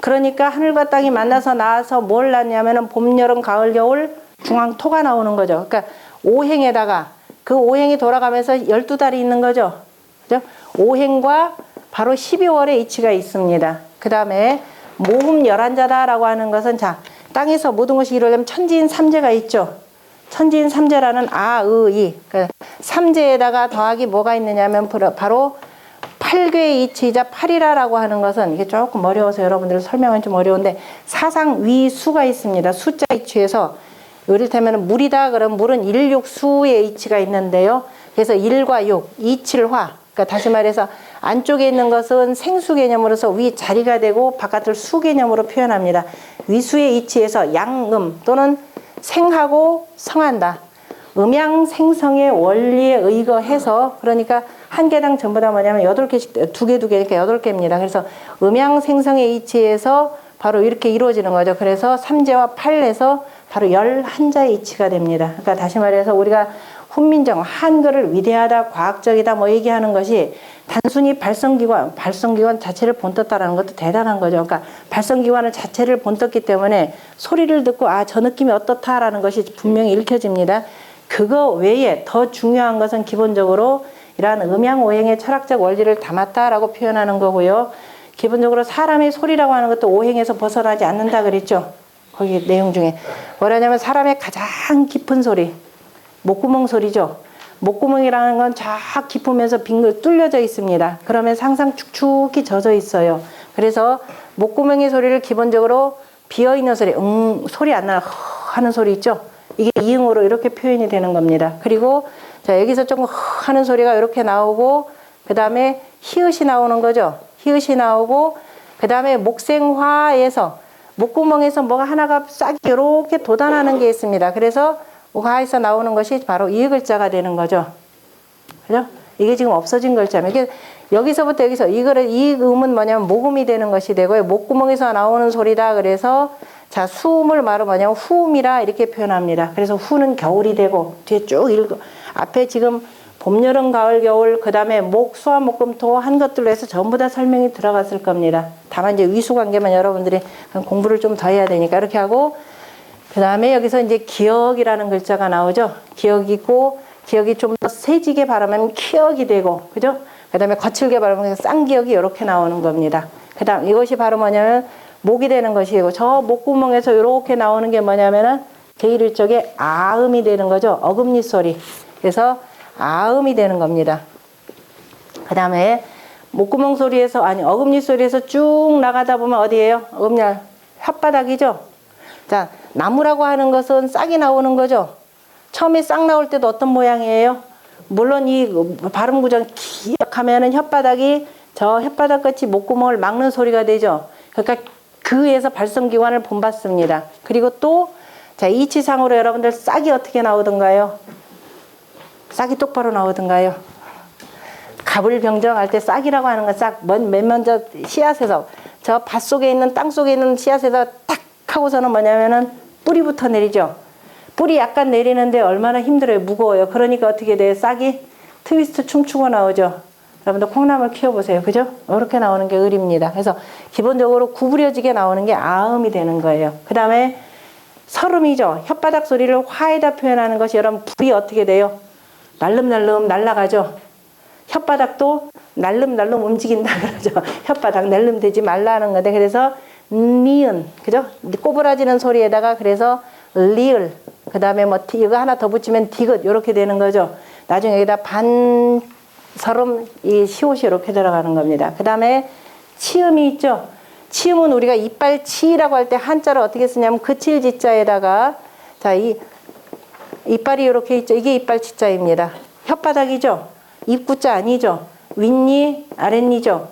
그러니까 하늘과 땅이 만나서 낳아서 뭘 낳냐면은 봄, 여름, 가을, 겨울, 중앙, 토가 나오는 거죠. 그러니까 오행에다가 그 오행이 돌아가면서 12달이 있는 거죠. 그죠? 오행과 바로 12월의 이치가 있습니다. 그 다음에 모음 열한자다라고 하는 것은 자, 땅에서 모든 것이 이루어지면 천지인 삼재가 있죠. 천지인 삼재라는 아, 의, 이. 그러니까 삼재에다가 더하기 뭐가 있느냐면 바로 팔괴의 이치이자 팔이라라고 하는 것은 이게 조금 어려워서 여러분들 설명은 좀 어려운데 사상 위수가 있습니다. 숫자 이치에서 이를테면 물이다 그러면 물은 일육수의 이치가 있는데요. 그래서 1과 6, 이칠화. 그러니까 다시 말해서 안쪽에 있는 것은 생수 개념으로서 위 자리가 되고 바깥을 수 개념으로 표현합니다. 위수의 이치에서 양음 또는 생하고 성한다. 음양생성의 원리에 의거해서 그러니까 한 개당 전부 다 뭐냐면 8개씩 2개 이렇게 8개입니다. 그래서 음양생성의 이치에서 바로 이렇게 이루어지는 거죠. 그래서 삼재와 팔에서 바로 11자의 이치가 됩니다. 그러니까 다시 말해서 우리가 훈민정 한글을 위대하다 과학적이다 뭐 얘기하는 것이 단순히 발성기관 자체를 본떴다라는 것도 대단한 거죠. 그러니까 발성기관을 자체를 본떴기 때문에 소리를 듣고 아, 저 느낌이 어떻다라는 것이 분명히 읽혀집니다. 그거 외에 더 중요한 것은 기본적으로 이러한 음양오행의 철학적 원리를 담았다라고 표현하는 거고요. 기본적으로 사람의 소리라고 하는 것도 오행에서 벗어나지 않는다 그랬죠. 거기 내용 중에 뭐라냐면 사람의 가장 깊은 소리, 목구멍 소리죠. 목구멍이라는 건 쫙 깊으면서 빙글 뚫려져 있습니다. 그러면 항상 축축히 젖어 있어요. 그래서 목구멍의 소리를 기본적으로 비어있는 소리, 소리 안 나는 하는 소리 있죠. 이게 이응으로 이렇게 표현이 되는 겁니다. 그리고 자, 여기서 조금 하는 소리가 이렇게 나오고 그 다음에 히읗이 나오는 거죠. 히읗이 나오고 그 다음에 목생화에서 목구멍에서 뭐가 하나가 싹 이렇게 돋아나는 게 있습니다. 그래서 화에서 나오는 것이 바로 이 글자가 되는 거죠. 그죠? 이게 지금 없어진 글자입니다. 이게 여기서부터 여기서 이 음은 뭐냐면 목음이 되는 것이 되고요. 목구멍에서 나오는 소리다. 그래서 자, 수음을 말로 뭐냐면 후음이라 이렇게 표현합니다. 그래서 후는 겨울이 되고 뒤에 쭉 읽어 앞에 지금 봄, 여름, 가을, 겨울 그 다음에 목, 수화, 목금, 토 한 것들로 해서 전부 다 설명이 들어갔을 겁니다. 다만 이제 위수관계만 여러분들이 공부를 좀 더 해야 되니까 이렇게 하고 그 다음에 여기서 이제 기억이라는 글자가 나오죠. 기억이고 기억이 좀 더 세지게 발음하면 키역이 되고 그죠? 그 다음에 거칠게 발음하면 쌍기역이 이렇게 나오는 겁니다. 그 다음 이것이 바로 뭐냐면 목이 되는 것이고 저 목구멍에서 이렇게 나오는 게 뭐냐면은 제1일 쪽에 아음이 되는 거죠. 어금니 소리. 그래서 아음이 되는 겁니다. 그 다음에 목구멍 소리에서 아니 어금니 소리에서 쭉 나가다 보면 어디예요? 어금니 혓바닥이죠. 자, 나무라고 하는 것은 싹이 나오는 거죠. 처음에 싹 나올 때도 어떤 모양이에요? 물론 이 발음 구정 기억하면은 혓바닥이 저 혓바닥 끝이 목구멍을 막는 소리가 되죠. 그러니까 그에서 발성기관을 본받습니다. 그리고 또 자, 이치상으로 여러분들 싹이 어떻게 나오던가요? 싹이 똑바로 나오던가요? 갑을병정할 때 싹이라고 하는 건 싹 맨 먼저 씨앗에서 저 밭 속에 있는 땅 속에 있는 씨앗에서 탁 하고서는 뭐냐면은 뿌리부터 내리죠. 뿌리 약간 내리는데 얼마나 힘들어요. 무거워요. 그러니까 어떻게 돼요? 싹이 트위스트 춤추고 나오죠. 여러분들 콩나물 키워보세요. 그죠? 이렇게 나오는 게 을입니다. 그래서 기본적으로 구부려지게 나오는 게 아음이 되는 거예요. 그 다음에 설음이죠. 혓바닥 소리를 화에다 표현하는 것이 여러분 불이 어떻게 돼요? 날름날름 날아가죠. 혓바닥도 날름날름 움직인다 그러죠. 혓바닥 날름되지 말라는 건데 그래서 니은 그죠? 꼬부라지는 소리에다가 그래서 리을 그 다음에 뭐 이거 하나 더 붙이면 디귿 이렇게 되는 거죠. 나중에 여기다 반설음 이 시옷이 이렇게 들어가는 겁니다. 그 다음에 치음이 있죠. 치음은 우리가 이빨치라고 할 때 한자를 어떻게 쓰냐면 그칠지자에다가 자, 이 이빨이 이렇게 있죠. 이게 이빨치자입니다. 혓바닥이죠. 입구자 아니죠. 윗니 아랫니죠.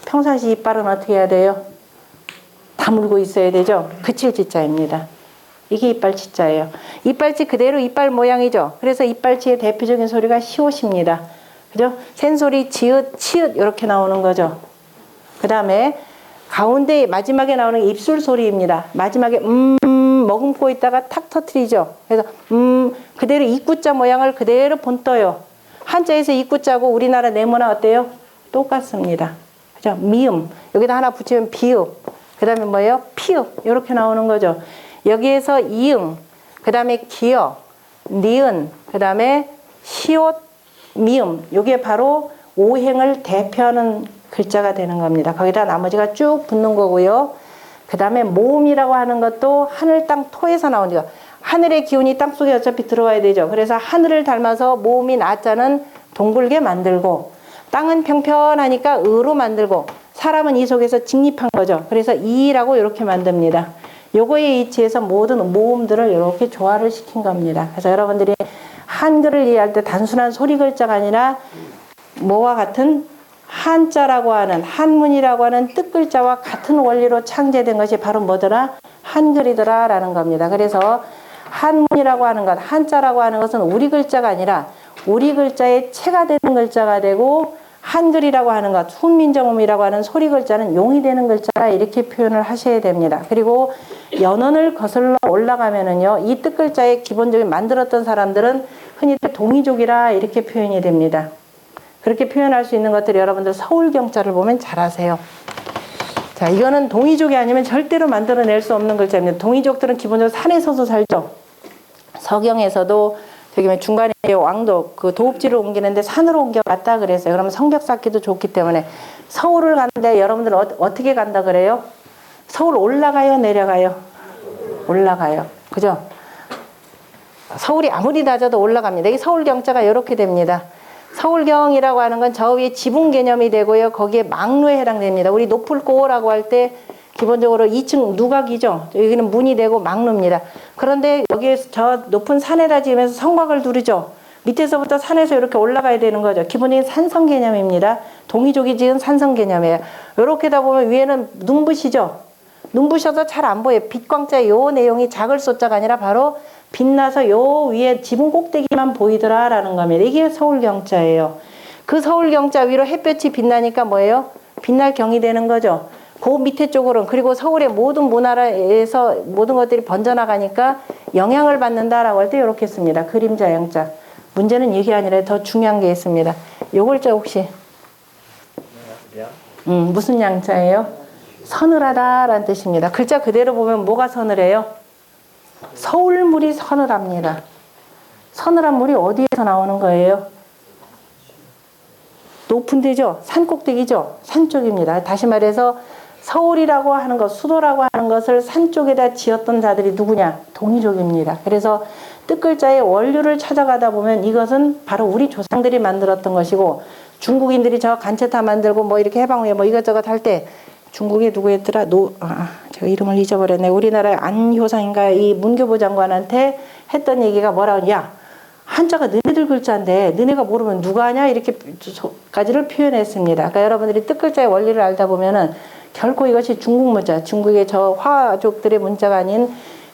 평상시 이빨은 어떻게 해야 돼요? 다물고 있어야 되죠. 그칠지자입니다. 이게 이빨치자예요. 이빨치 그대로 이빨 모양이죠. 그래서 이빨치의 대표적인 소리가 시옷입니다. 그죠? 센소리 지읒, 치읒 이렇게 나오는 거죠. 그 다음에 가운데 마지막에 나오는 게 입술 소리입니다. 마지막에 머금고 있다가 탁 터트리죠. 그래서 그대로 입구자 모양을 그대로 본떠요. 한자에서 입구자고 우리나라 네모나 어때요? 똑같습니다. 그죠? 미음. 여기다 하나 붙이면 비읍. 그 다음에 뭐예요? 피읍. 이렇게 나오는 거죠. 여기에서 이응, 그 다음에 기어, 니은, 그 다음에 시옷, 미음. 이게 바로 오행을 대표하는 글자가 되는 겁니다. 거기다 나머지가 쭉 붙는 거고요. 그 다음에 모음이라고 하는 것도 하늘, 땅, 토에서 나오는 거. 하늘의 기운이 땅 속에 어차피 들어와야 되죠. 그래서 하늘을 닮아서 모음이 나자는 동글게 만들고, 땅은 평평하니까 으로 만들고, 사람은 이 속에서 직립한 거죠. 그래서 이라고 이렇게 만듭니다. 요거에 이치해서 모든 모음들을 이렇게 조화를 시킨 겁니다. 그래서 여러분들이 한글을 이해할 때 단순한 소리 글자가 아니라 뭐와 같은 한자라고 하는, 한문이라고 하는 뜻글자와 같은 원리로 창제된 것이 바로 뭐더라? 한글이더라 라는 겁니다. 그래서 한문이라고 하는 것, 한자라고 하는 것은 우리 글자가 아니라 우리 글자의 체가 되는 글자가 되고, 한글이라고 하는 것, 훈민정음이라고 하는 소리 글자는 용이 되는 글자라 이렇게 표현을 하셔야 됩니다. 그리고 연원을 거슬러 올라가면은요, 이 뜻글자의 기본적인 만들었던 사람들은 흔히들 동이족이라 이렇게 표현이 됩니다. 그렇게 표현할 수 있는 것들이 여러분들 서울경자를 보면 잘 아세요. 자, 이거는 동이족이 아니면 절대로 만들어낼 수 없는 글자입니다. 동이족들은 기본적으로 산에서도 살죠. 서경에서도 저기 중간에 왕도 그 도읍지를 옮기는데 산으로 옮겨갔다 그랬어요. 그러면 성벽 쌓기도 좋기 때문에 서울을 가는데 여러분들 어떻게 간다 그래요? 서울 올라가요, 내려가요? 올라가요. 그죠? 서울이 아무리 낮아도 올라갑니다. 이 서울경자가 이렇게 됩니다. 서울경이라고 하는 건 저 위에 지붕 개념이 되고요. 거기에 망루에 해당됩니다. 우리 높을고라고 할 때 기본적으로 2층 누각이죠. 여기는 문이 되고 망루입니다. 그런데 여기에 저 높은 산에다 지으면서 성곽을 두르죠. 밑에서부터 산에서 이렇게 올라가야 되는 거죠. 기본적인 산성 개념입니다. 동이족이 지은 산성 개념이에요. 이렇게다 보면 위에는 눈부시죠. 눈부셔서 잘 안 보여요. 빛광자 요 내용이 작을 숫자가 아니라 바로 빛나서 요 위에 지붕 꼭대기만 보이더라라는 겁니다. 이게 서울경자예요. 그 서울경자 위로 햇볕이 빛나니까 뭐예요? 빛날 경이 되는 거죠. 그 밑에 쪽으로는, 그리고 서울의 모든 문화에서 모든 것들이 번져나가니까 영향을 받는다라고 할 때 이렇게 씁니다. 그림자 양자. 문제는 이게 아니라 더 중요한 게 있습니다. 요 글자 혹시 무슨 양자예요? 서늘하다라는 뜻입니다. 글자 그대로 보면 뭐가 서늘해요? 서울물이 서늘합니다. 서늘한 물이 어디에서 나오는 거예요? 높은 데죠? 산 꼭대기죠? 산 쪽입니다. 다시 말해서 서울이라고 하는 것, 수도라고 하는 것을 산 쪽에다 지었던 자들이 누구냐? 동이족입니다. 그래서 뜻글자의 원류를 찾아가다 보면 이것은 바로 우리 조상들이 만들었던 것이고, 중국인들이 저 간체타 만들고 뭐 이렇게 해방후에 뭐 이것저것 할 때 중국에 누구였더라? 제가 이름을 잊어버렸네. 우리나라의 안효상인가 이 문교부 장관한테 했던 얘기가 뭐라고 하냐? 한자가 너네들 글자인데 너네가 모르면 누가 하냐? 이렇게까지를 표현했습니다. 그러니까 여러분들이 뜻글자의 원리를 알다 보면은 결코 이것이 중국 문자, 중국의 저 화족들의 문자가 아닌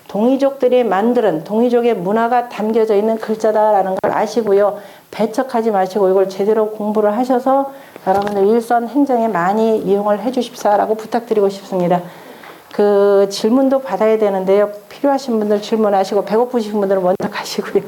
동이족들이 만드는 동이족의 문화가 담겨져 있는 글자다라는 걸 아시고요. 배척하지 마시고 이걸 제대로 공부를 하셔서 여러분들 일선 행정에 많이 이용을 해 주십사라고 부탁드리고 싶습니다. 그 질문도 받아야 되는데요. 필요하신 분들 질문하시고 배고프신 분들은 먼저 가시고요.